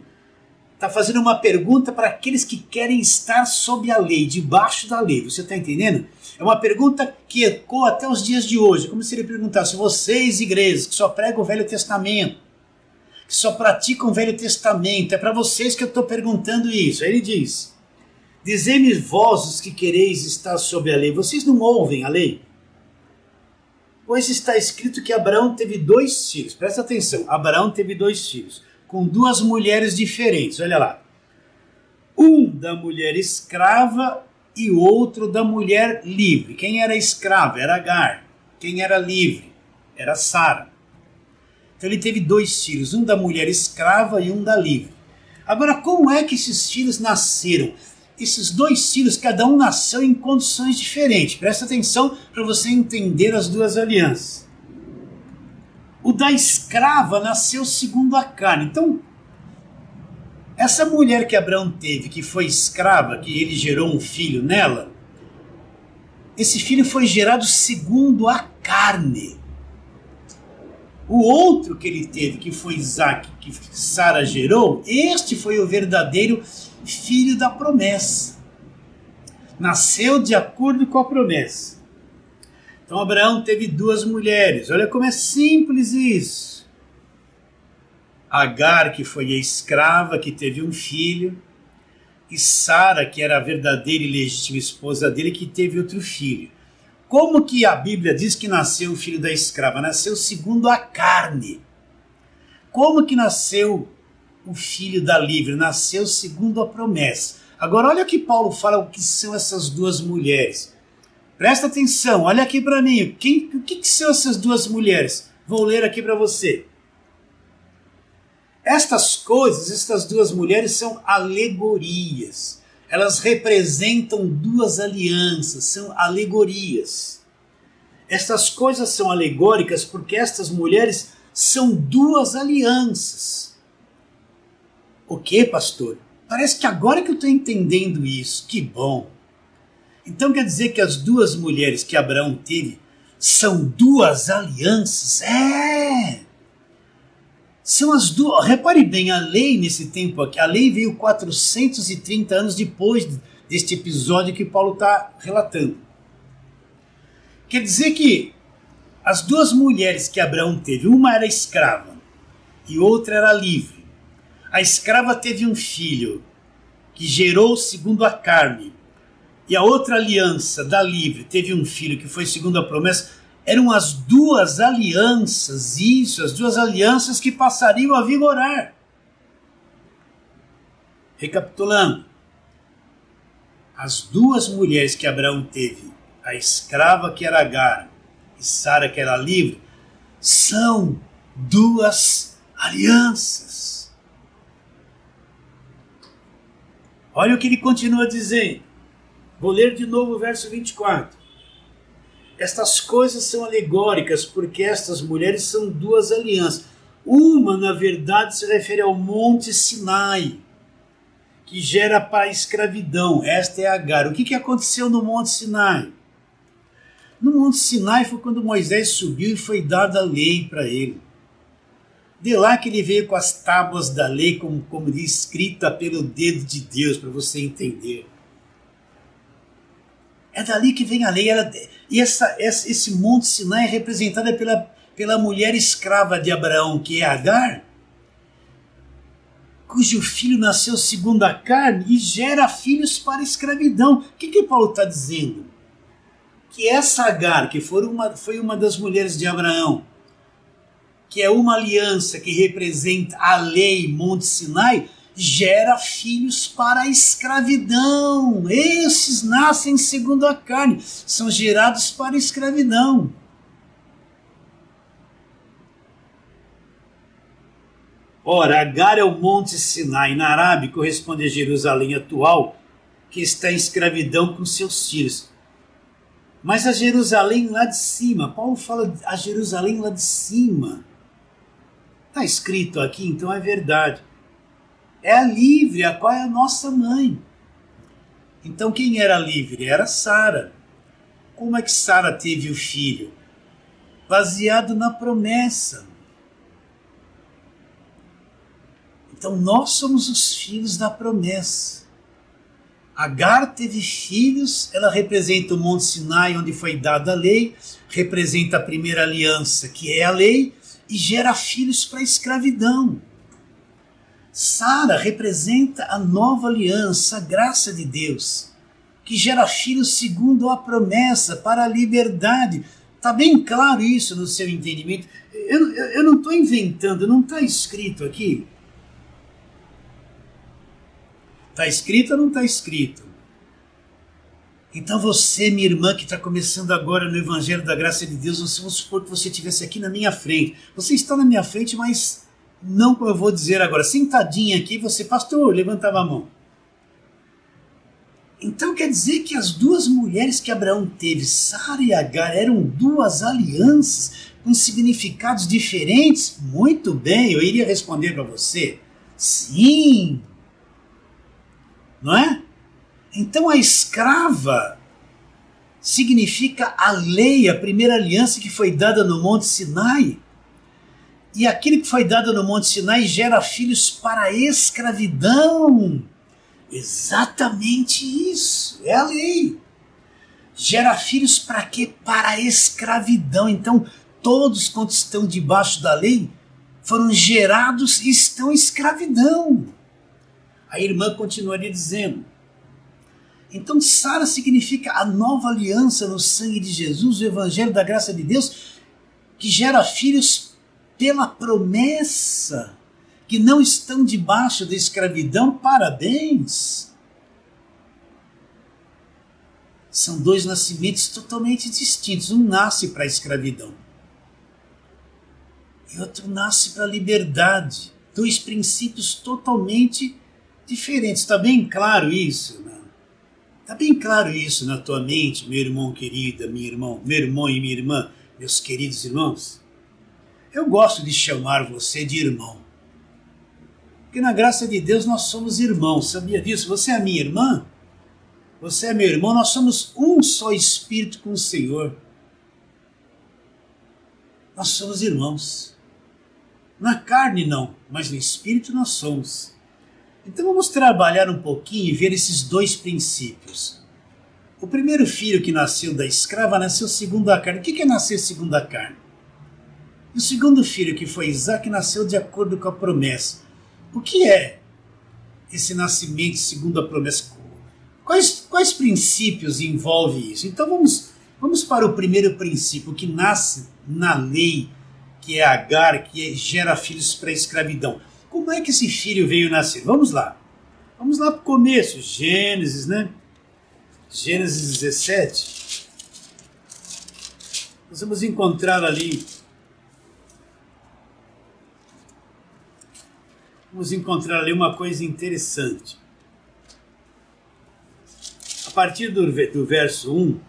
está fazendo uma pergunta para aqueles que querem estar sob a lei, debaixo da lei, você está entendendo? É uma pergunta que ecoa até os dias de hoje, como se ele perguntasse, vocês igrejas que só pregam o Velho Testamento, que só praticam o Velho Testamento, é para vocês que eu estou perguntando isso. Aí ele diz, dizei-me vós os que quereis estar sob a lei, vocês não ouvem a lei? Pois está escrito que Abraão teve 2 filhos, presta atenção, Abraão teve 2 filhos, com 2 mulheres diferentes, olha lá. Um da mulher escrava e outro da mulher livre. Quem era escrava? Era Agar. Quem era livre? Era Sara. Então ele teve 2 filhos, um da mulher escrava e um da livre. Agora, como é que esses filhos nasceram? Esses 2 filhos, cada um nasceu em condições diferentes. Presta atenção para você entender as duas alianças. O da escrava nasceu segundo a carne. Então, Essa mulher que Abraão teve, que foi escrava, que ele gerou um filho nela, esse filho foi gerado segundo a carne. O outro que ele teve, que foi Isaac, que Sara gerou, este foi o verdadeiro filho da promessa. Nasceu de acordo com a promessa. Então Abraão teve duas mulheres. Olha como é simples isso. Agar, que foi a escrava, que teve um filho, e Sara, que era a verdadeira e legítima esposa dele, que teve outro filho. Como que a Bíblia diz que nasceu o filho da escrava? Nasceu segundo a carne. Como que nasceu o filho da livre? Nasceu segundo a promessa. Agora olha o que Paulo fala, o que são essas duas mulheres. Presta atenção, olha aqui para mim. O que são essas duas mulheres? Vou ler aqui para você. Estas coisas, estas duas mulheres são alegorias. Elas representam duas alianças, são alegorias. Estas coisas são alegóricas porque estas mulheres são duas alianças. O que, pastor? Parece que agora que eu estou entendendo isso, que bom. Então quer dizer que as duas mulheres que Abraão teve são duas alianças? São as duas. Repare bem, a lei nesse tempo aqui, a lei veio 430 anos depois deste episódio que Paulo está relatando. Quer dizer que as duas mulheres que Abraão teve, uma era escrava e outra era livre. A escrava teve um filho que gerou segundo a carne, e a outra aliança da livre teve um filho que foi segundo a promessa. Eram as duas alianças, as duas alianças que passariam a vigorar. Recapitulando, as duas mulheres que Abraão teve, a escrava que era Agar e Sara que era livre, são duas alianças. Olha o que ele continua dizendo. Vou ler de novo o verso 24. Estas coisas são alegóricas porque estas mulheres são duas alianças. Uma, na verdade, se refere ao Monte Sinai, que gera para a escravidão. Esta é Agar. O que aconteceu no Monte Sinai? No Monte Sinai foi quando Moisés subiu e foi dada a lei para ele. De lá que ele veio com as tábuas da lei, como diz, escrita pelo dedo de Deus, para você entender. É dali que vem a lei. E esse Monte Sinai é representado pela mulher escrava de Abraão, que é Agar, cujo filho nasceu segundo a carne e gera filhos para a escravidão. O que Paulo está dizendo? Que essa Agar, que foi uma das mulheres de Abraão, que é uma aliança que representa a lei Monte Sinai, gera filhos para a escravidão. Esses nascem segundo a carne, são gerados para a escravidão. Ora, Agar é o Monte Sinai, na Arábia corresponde a Jerusalém atual, que está em escravidão com seus filhos. Mas a Jerusalém lá de cima, Paulo fala a Jerusalém lá de cima. Está escrito aqui, então é verdade. É a livre, a qual é a nossa mãe. Então quem era livre? Era Sara. Como é que Sara teve o filho? Baseado na promessa. Então nós somos os filhos da promessa. Agar teve filhos, ela representa o Monte Sinai, onde foi dada a lei, representa a primeira aliança, que é a lei, e gera filhos para a escravidão. Sara representa a nova aliança, a graça de Deus, que gera filhos segundo a promessa para a liberdade. Está bem claro isso no seu entendimento? Eu não estou inventando, não está escrito aqui. Está escrito ou não está escrito? Então você, minha irmã, que está começando agora no Evangelho da Graça de Deus, vamos supor que você estivesse aqui na minha frente. Você está na minha frente, mas não como eu vou dizer agora. Sentadinha aqui, você, pastor, levantava a mão. Então quer dizer que as duas mulheres que Abraão teve, Sara e Agar, eram duas alianças com significados diferentes? Muito bem, eu iria responder para você. Sim, não é? Então a escrava significa a lei, a primeira aliança que foi dada no Monte Sinai. E aquilo que foi dado no Monte Sinai gera filhos para a escravidão. Exatamente isso, é a lei. Gera filhos para quê? Para a escravidão. Então, todos quantos estão debaixo da lei foram gerados e estão em escravidão. A irmã continuaria dizendo. Então, Sara significa a nova aliança no sangue de Jesus, o evangelho da graça de Deus, que gera filhos pela promessa, que não estão debaixo da escravidão. Parabéns! São dois nascimentos totalmente distintos. Um nasce para a escravidão e outro nasce para a liberdade. Dois princípios totalmente diferentes. Está bem claro isso, né? Está bem claro isso na tua mente, meu irmão querido, meu irmão e minha irmã, meus queridos irmãos? Eu gosto de chamar você de irmão, porque na graça de Deus nós somos irmãos, sabia disso? Você é a minha irmã? Você é meu irmão, nós somos um só espírito com o Senhor. Nós somos irmãos. Na carne não, mas no espírito nós somos. Então vamos trabalhar um pouquinho e ver esses dois princípios. O primeiro filho que nasceu da escrava nasceu segundo a carne. O que é nascer segundo a carne? E o segundo filho, que foi Isaac, nasceu de acordo com a promessa. O que é esse nascimento segundo a promessa? Quais princípios envolve isso? Então vamos para o primeiro princípio, que nasce na lei, que é Agar, que gera filhos para a escravidão. Como é que esse filho veio nascer? Vamos lá. Vamos lá para o começo, Gênesis, né? Gênesis 17. Nós vamos encontrar ali. Vamos encontrar ali uma coisa interessante. A partir do verso 1,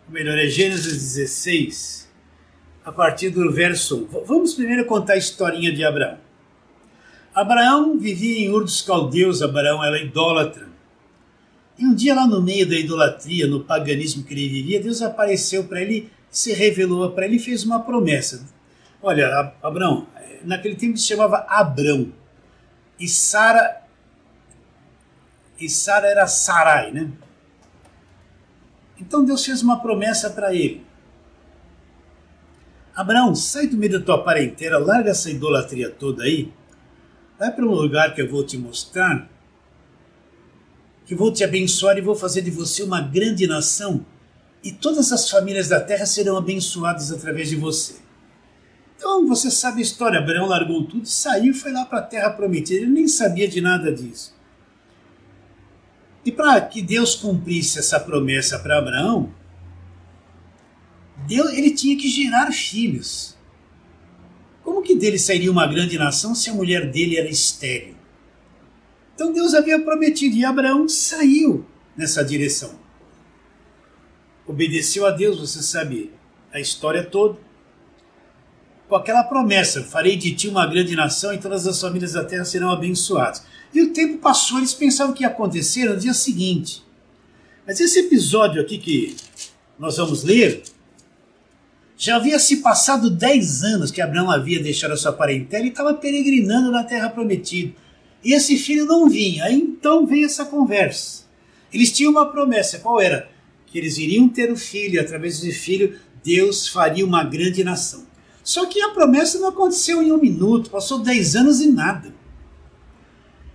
ou melhor, é Gênesis 16, a partir do verso 1. Vamos primeiro contar a historinha de Abraão. Abraão vivia em Ur dos Caldeus. Abraão era idólatra. E um dia lá no meio da idolatria, no paganismo que ele vivia, Deus apareceu para ele, se revelou para ele e fez uma promessa. Olha, Abraão, naquele tempo se chamava Abrão. E Sara era Sarai, né? Então Deus fez uma promessa para ele. Abraão, sai do meio da tua parentela, larga essa idolatria toda aí, vai para um lugar que eu vou te mostrar, que vou te abençoar e vou fazer de você uma grande nação, e todas as famílias da terra serão abençoadas através de você. Então você sabe a história, Abraão largou tudo, saiu e foi lá para a terra prometida, ele nem sabia de nada disso. E para que Deus cumprisse essa promessa para Abraão, ele tinha que gerar filhos. Como que dele sairia uma grande nação se a mulher dele era estéril? Então Deus havia prometido e Abraão saiu nessa direção. Obedeceu a Deus, você sabe a história toda. Com aquela promessa, farei de ti uma grande nação e todas as famílias da terra serão abençoadas. E o tempo passou, eles pensavam que ia acontecer no dia seguinte. Mas esse episódio aqui que nós vamos ler, já havia se passado 10 anos que Abraão havia deixado a sua parentela e estava peregrinando na terra prometida. E esse filho não vinha. Aí então veio essa conversa. Eles tinham uma promessa, qual era? Que eles iriam ter o filho, e através desse filho Deus faria uma grande nação. Só que a promessa não aconteceu em um minuto, passou 10 anos e nada.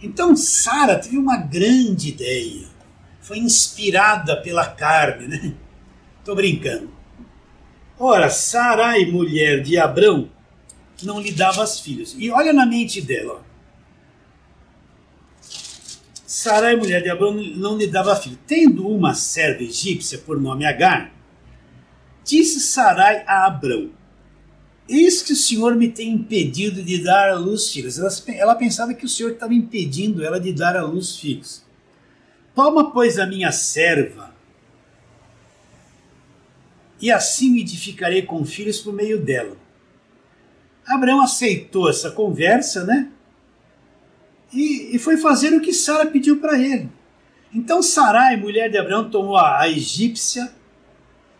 Então Sara teve uma grande ideia. Foi inspirada pela carne, né? Estou brincando. Ora, Sarai, mulher de Abrão, não lhe dava as filhos. E olha na mente dela. Ó. Sarai, mulher de Abrão, não lhe dava filho. Tendo uma serva egípcia por nome Agar, disse Sarai a Abrão: eis que o Senhor me tem impedido de dar à luz filhos. Ela pensava que o Senhor estava impedindo ela de dar à luz filhos. Toma, pois, a minha serva, e assim me edificarei com filhos por meio dela. Abraão aceitou essa conversa, né? e foi fazer o que Sara pediu para ele. Então Sarai, mulher de Abraão, tomou a egípcia,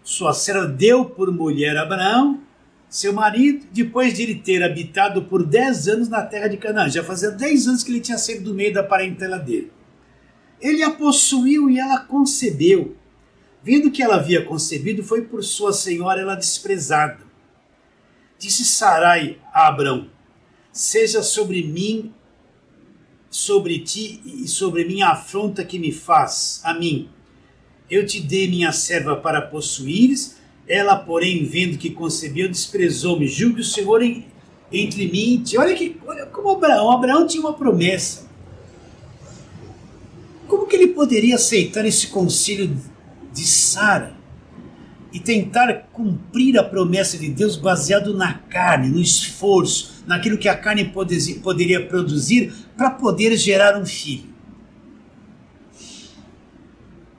sua serva, deu por mulher a Abraão, seu marido, depois de ele ter habitado por 10 anos na terra de Canaã. Já fazia 10 anos que ele tinha saído do meio da parentela dele. Ele a possuiu e ela concebeu. Vendo que ela havia concebido, foi por sua senhora ela desprezada. Disse Sarai a Abrão: seja sobre mim, sobre ti e sobre mim a afronta que me faz a mim. Eu te dei minha serva para possuíres, ela, porém, vendo que concebeu, desprezou-me. Julgue o Senhor entre mim e ti. Olha como Abraão tinha uma promessa. Como que ele poderia aceitar esse conselho de Sara e tentar cumprir a promessa de Deus baseado na carne, no esforço, naquilo que a carne poderia produzir para poder gerar um filho?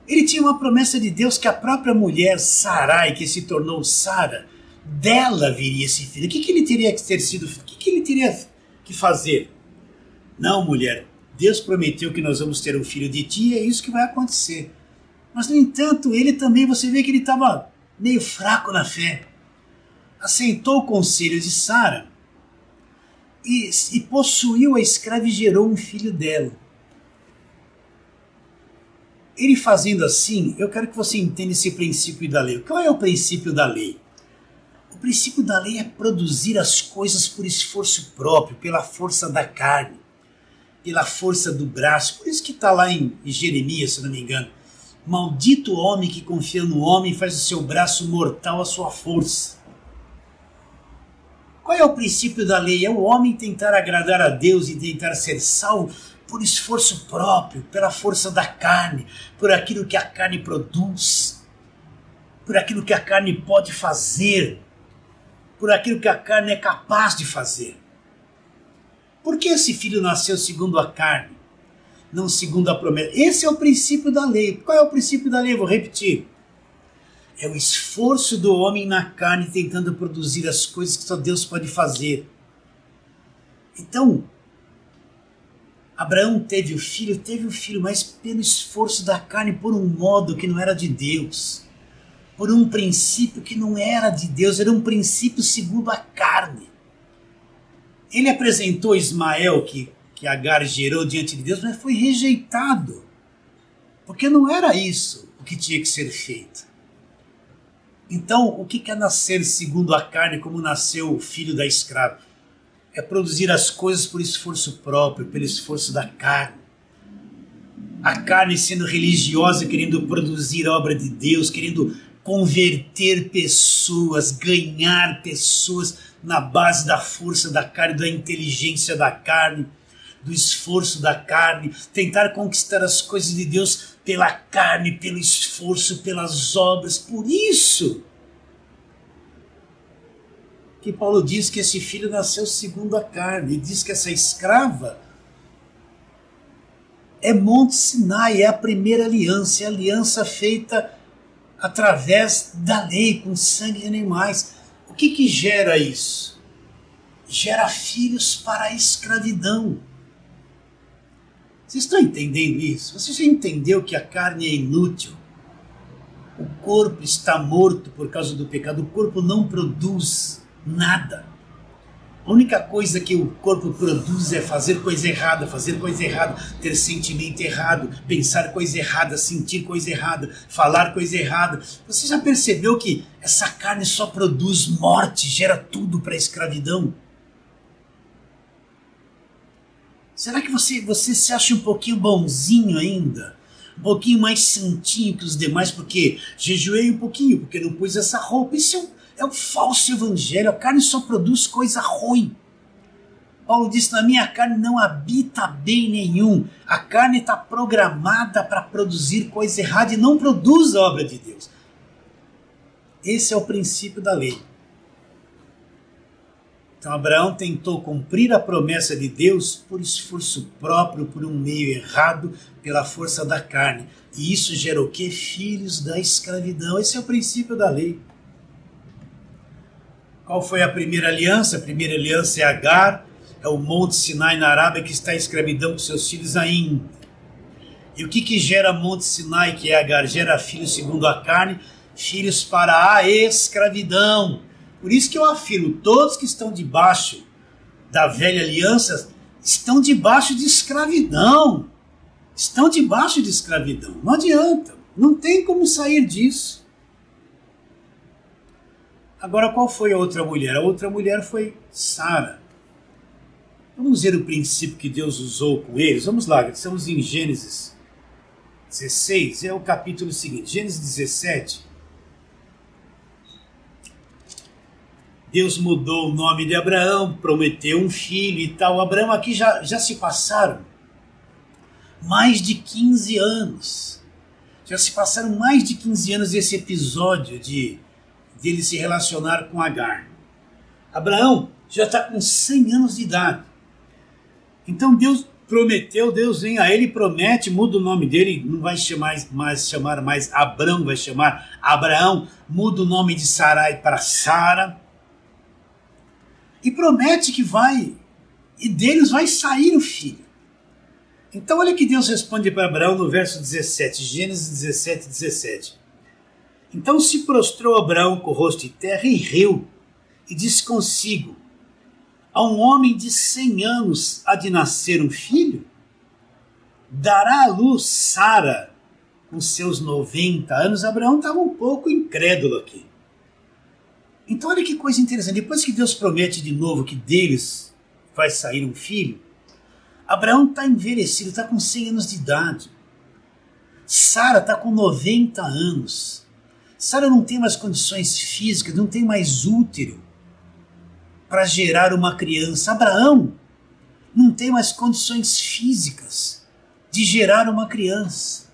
Ele tinha uma promessa de Deus que a própria mulher Sarai, que se tornou Sara, dela viria esse filho. O que ele teria que ter sido? O que ele teria que fazer? Não, mulher, Deus prometeu que nós vamos ter um filho de ti e é isso que vai acontecer. Mas, no entanto, ele também, você vê que ele estava meio fraco na fé. Aceitou o conselho de Sara e possuiu a escrava e gerou um filho dela. Ele fazendo assim, eu quero que você entenda esse princípio da lei. Qual é o princípio da lei? O princípio da lei é produzir as coisas por esforço próprio, pela força da carne, pela força do braço. Por isso que está lá em Jeremias, se não me engano. Maldito homem que confia no homem e faz o seu braço mortal a sua força. Qual é o princípio da lei? É o homem tentar agradar a Deus e tentar ser salvo por esforço próprio, pela força da carne, por aquilo que a carne produz, por aquilo que a carne pode fazer, por aquilo que a carne é capaz de fazer. Por que esse filho nasceu segundo a carne, não segundo a promessa? Esse é o princípio da lei. Qual é o princípio da lei? Vou repetir. É o esforço do homem na carne tentando produzir as coisas que só Deus pode fazer. Então, Abraão teve o filho, mas pelo esforço da carne, por um modo que não era de Deus. Por um princípio que não era de Deus, era um princípio segundo a carne. Ele apresentou Ismael, que Agar gerou diante de Deus, mas foi rejeitado. Porque não era isso o que tinha que ser feito. Então, o que é nascer segundo a carne, como nasceu o filho da escrava? É produzir as coisas por esforço próprio, pelo esforço da carne. A carne sendo religiosa, querendo produzir a obra de Deus, querendo converter pessoas, ganhar pessoas na base da força da carne, da inteligência da carne, do esforço da carne, tentar conquistar as coisas de Deus pela carne, pelo esforço, pelas obras. Por isso que Paulo diz que esse filho nasceu segundo a carne. Ele diz que essa escrava é Monte Sinai, é a primeira aliança, é a aliança feita através da lei, com sangue de animais. O que gera isso? Gera filhos para a escravidão. Vocês estão entendendo isso? Você já entendeu que a carne é inútil? O corpo está morto por causa do pecado. O corpo não produz nada. A única coisa que o corpo produz é fazer coisa errada, ter sentimento errado, pensar coisa errada, sentir coisa errada, falar coisa errada. Você já percebeu que essa carne só produz morte, gera tudo para a escravidão? Será que você se acha um pouquinho bonzinho ainda? Um pouquinho mais santinho que os demais porque jejuei um pouquinho, porque não pus essa roupa? Isso é um falso evangelho. A carne só produz coisa ruim. Paulo disse: na minha carne não habita bem nenhum. A carne está programada para produzir coisa errada e não produz a obra de Deus. Esse é o princípio da lei. Então Abraão tentou cumprir a promessa de Deus por esforço próprio, por um meio errado, pela força da carne. E isso gerou o quê? Filhos da escravidão. Esse é o princípio da lei. Qual foi a primeira aliança? A primeira aliança é Agar. é o Monte Sinai na Arábia que está em escravidão com seus filhos ainda. E o que gera Monte Sinai, que é Agar? Gera filhos segundo a carne, filhos para a escravidão. Por isso que eu afirmo, todos que estão debaixo da velha aliança estão debaixo de escravidão. Estão debaixo de escravidão. Não adianta, não tem como sair disso. Agora, qual foi a outra mulher? A outra mulher foi Sara. Vamos ver o princípio que Deus usou com eles. Vamos lá, estamos em Gênesis 16, é o capítulo seguinte, Gênesis 17. Deus mudou o nome de Abraão, prometeu um filho e tal. Abraão, aqui já se passaram mais de 15 anos. Já se passaram mais de 15 anos desse episódio de ele se relacionar com Agar. Abraão já está com 100 anos de idade. Então Deus prometeu, Deus vem a ele e promete, muda o nome dele, não vai chamar mais Abrão, vai chamar Abraão, muda o nome de Sarai para Sara. E promete que e deles vai sair o filho. Então olha que Deus responde para Abraão no verso 17, Gênesis 17, 17. Então se prostrou Abraão com o rosto em terra e riu, e disse consigo: a um homem de 100 anos há de nascer um filho? Dará à luz Sara com seus 90 anos? Abraão estava um pouco incrédulo aqui. Então olha que coisa interessante, depois que Deus promete de novo que deles vai sair um filho, Abraão está envelhecido, está com 100 anos de idade. Sara está com 90 anos. Sara não tem mais condições físicas, não tem mais útero para gerar uma criança. Abraão não tem mais condições físicas de gerar uma criança.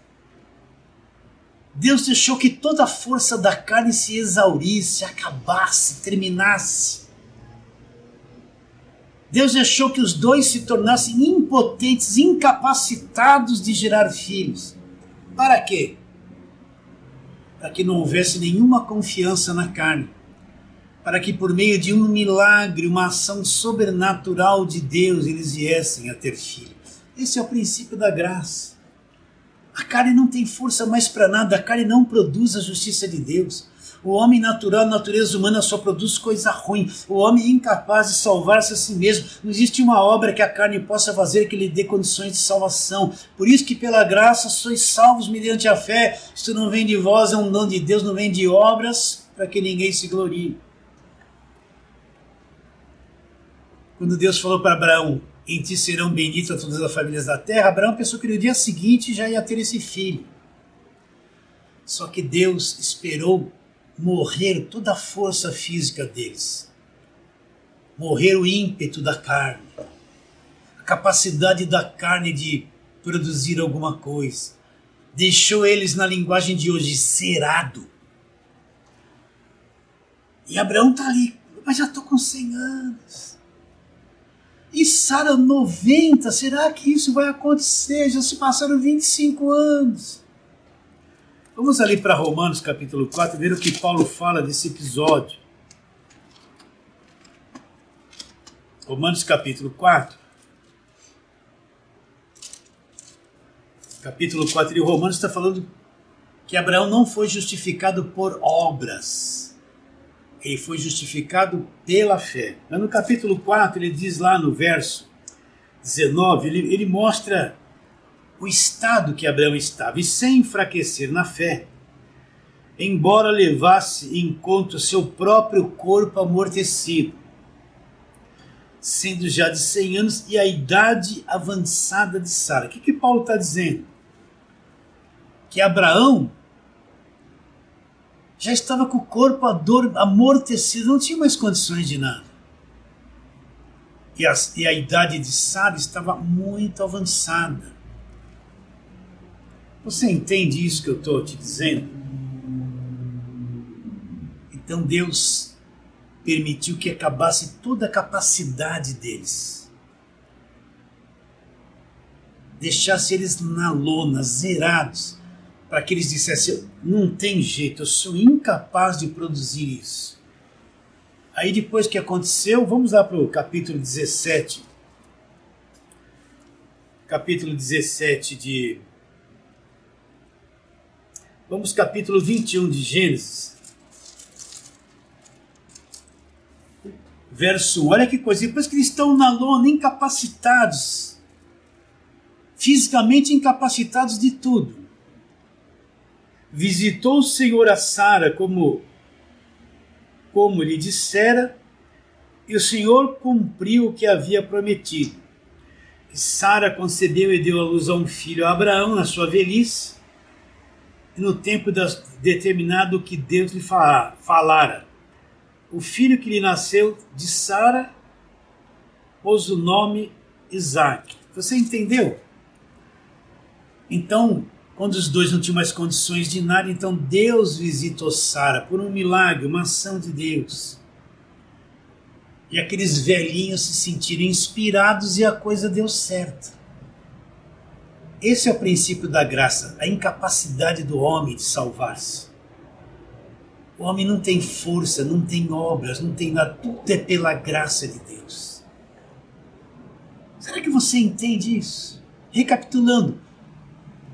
Deus deixou que toda a força da carne se exaurisse, acabasse, terminasse. Deus deixou que os dois se tornassem impotentes, incapacitados de gerar filhos. Para quê? Para que não houvesse nenhuma confiança na carne. Para que por meio de um milagre, uma ação sobrenatural de Deus, eles viessem a ter filhos. Esse é o princípio da graça. A carne não tem força mais para nada, a carne não produz a justiça de Deus. O homem natural, a natureza humana só produz coisa ruim. O homem é incapaz de salvar-se a si mesmo. Não existe uma obra que a carne possa fazer que lhe dê condições de salvação. Por isso que pela graça sois salvos mediante a fé. Isto não vem de vós, é um dom de Deus, não vem de obras, para que ninguém se glorie. Quando Deus falou para Abraão: em ti serão benditas todas as famílias da terra, Abraão pensou que no dia seguinte já ia ter esse filho. Só que Deus esperou morrer toda a força física deles. Morrer o ímpeto da carne. A capacidade da carne de produzir alguma coisa. Deixou eles, na linguagem de hoje, zerado. E Abraão está ali: mas já estou com 100 anos. E Sara 90, será que isso vai acontecer? Já se passaram 25 anos. Vamos ali para Romanos capítulo 4, ver o que Paulo fala desse episódio. Romanos capítulo 4. Capítulo 4 de Romanos está falando que Abraão não foi justificado por obras. Ele foi justificado pela fé. Mas no capítulo 4, ele diz lá no verso 19, ele mostra o estado que Abraão estava. E sem enfraquecer na fé, embora levasse em conta o seu próprio corpo amortecido, sendo já de 100 anos e a idade avançada de Sara. O que Paulo está dizendo? Que Abraão já estava com o corpo amortecido, não tinha mais condições de nada. E a idade de Sara estava muito avançada. Você entende isso que eu estou te dizendo? Então Deus permitiu que acabasse toda a capacidade deles. Deixasse eles na lona, zerados, para que eles dissessem: não tem jeito, eu sou incapaz de produzir isso. Aí depois que aconteceu, vamos lá para o capítulo 17 capítulo 17 de... Vamos capítulo 21 de Gênesis. Verso 1, olha que coisa, depois que eles estão na lona, incapacitados, fisicamente incapacitados de tudo, visitou o Senhor a Sara como lhe dissera, e o Senhor cumpriu o que havia prometido. E Sara concebeu e deu à luz a um filho a Abraão na sua velhice, e no tempo determinado que Deus lhe falara. O filho que lhe nasceu de Sara pôs o nome Isaque. Você entendeu? Então, quando os dois não tinham mais condições de nada, então Deus visitou Sara por um milagre, uma ação de Deus. E aqueles velhinhos se sentiram inspirados e a coisa deu certo. Esse é o princípio da graça, a incapacidade do homem de salvar-se. O homem não tem força, não tem obras, não tem nada, tudo é pela graça de Deus. Será que você entende isso? Recapitulando,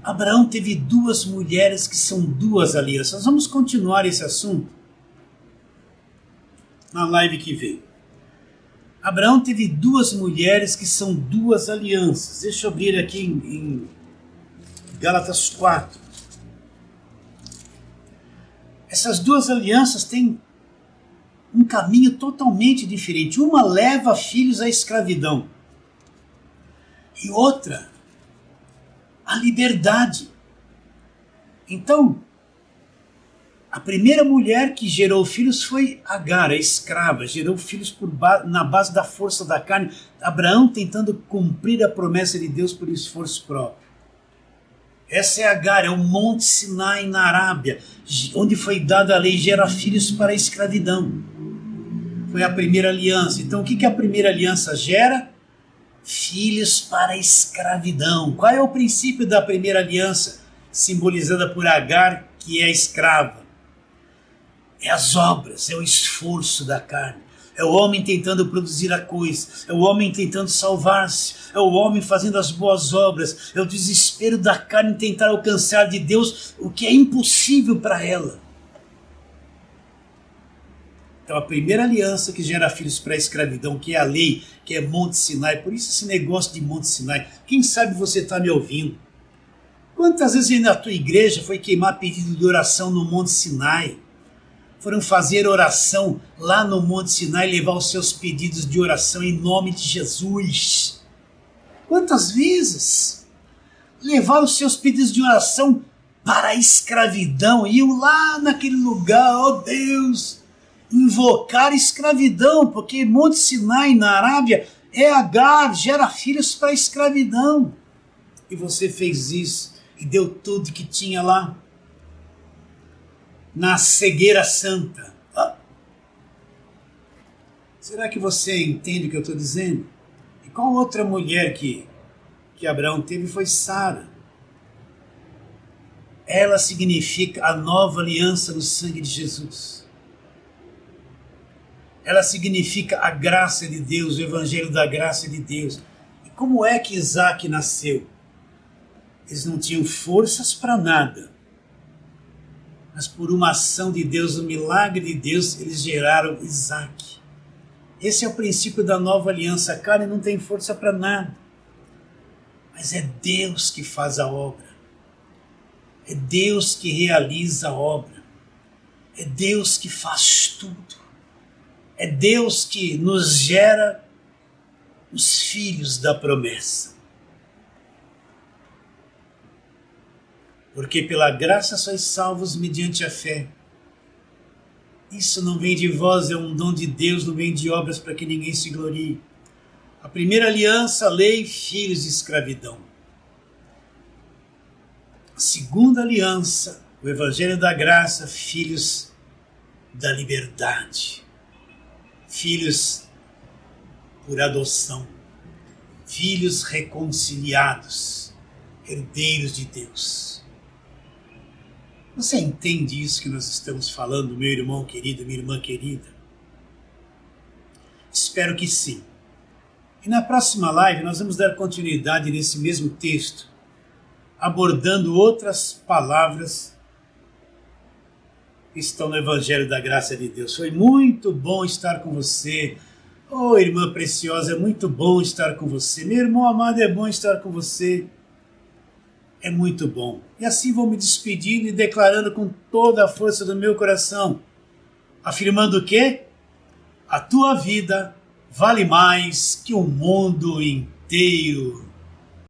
Abraão teve duas mulheres que são duas alianças. Nós vamos continuar esse assunto na live que vem. Abraão teve duas mulheres que são duas alianças. Deixa eu abrir aqui em Gálatas 4. Essas duas alianças têm um caminho totalmente diferente. Uma leva filhos à escravidão e outra à liberdade. Então, a primeira mulher que gerou filhos foi Agar, a escrava, gerou filhos na base da força da carne. Abraão tentando cumprir a promessa de Deus por esforço próprio. Essa é Agar, é o Monte Sinai na Arábia, onde foi dada a lei, gera filhos para a escravidão. Foi a primeira aliança. Então o que a primeira aliança gera? Filhos para a escravidão. Qual é o princípio da primeira aliança, simbolizada por Agar, que é a escrava? É as obras, é o esforço da carne. É o homem tentando produzir a coisa, é o homem tentando salvar-se, é o homem fazendo as boas obras, é o desespero da carne em tentar alcançar de Deus o que é impossível para ela. Então a primeira aliança que gera filhos para a escravidão, que é a lei, que é Monte Sinai, por isso esse negócio de Monte Sinai, quem sabe você está me ouvindo? Quantas vezes na tua igreja foi queimar pedido de oração no Monte Sinai? Foram fazer oração lá no Monte Sinai, levar os seus pedidos de oração em nome de Jesus. Quantas vezes levar os seus pedidos de oração para a escravidão, iam lá naquele lugar, ó Deus, invocar escravidão, porque Monte Sinai na Arábia é Agar, gera filhos para a escravidão. E você fez isso e deu tudo que tinha lá. Na cegueira santa. Será que você entende o que eu estou dizendo? E qual outra mulher que Abraão teve foi Sara. Ela significa a nova aliança no sangue de Jesus. Ela significa a graça de Deus, o evangelho da graça de Deus. E como é que Isaque nasceu? Eles não tinham forças para nada. Mas por uma ação de Deus, um milagre de Deus, eles geraram Isaque. Esse é o princípio da nova aliança. A carne não tem força para nada. Mas é Deus que faz a obra. É Deus que realiza a obra. É Deus que faz tudo. É Deus que nos gera os filhos da promessa. Porque pela graça sois salvos mediante a fé. Isso não vem de vós, é um dom de Deus, não vem de obras para que ninguém se glorie. A primeira aliança, lei, filhos de escravidão. A segunda aliança, o evangelho da graça, filhos da liberdade. Filhos por adoção. Filhos reconciliados, herdeiros de Deus. Você entende isso que nós estamos falando, meu irmão querido, minha irmã querida? Espero que sim. E na próxima live nós vamos dar continuidade nesse mesmo texto, abordando outras palavras que estão no Evangelho da Graça de Deus. Foi muito bom estar com você. Oh, irmã preciosa, é muito bom estar com você. Meu irmão amado, é bom estar com você. É muito bom. E assim vou me despedindo e declarando com toda a força do meu coração, afirmando que a tua vida vale mais que o mundo inteiro.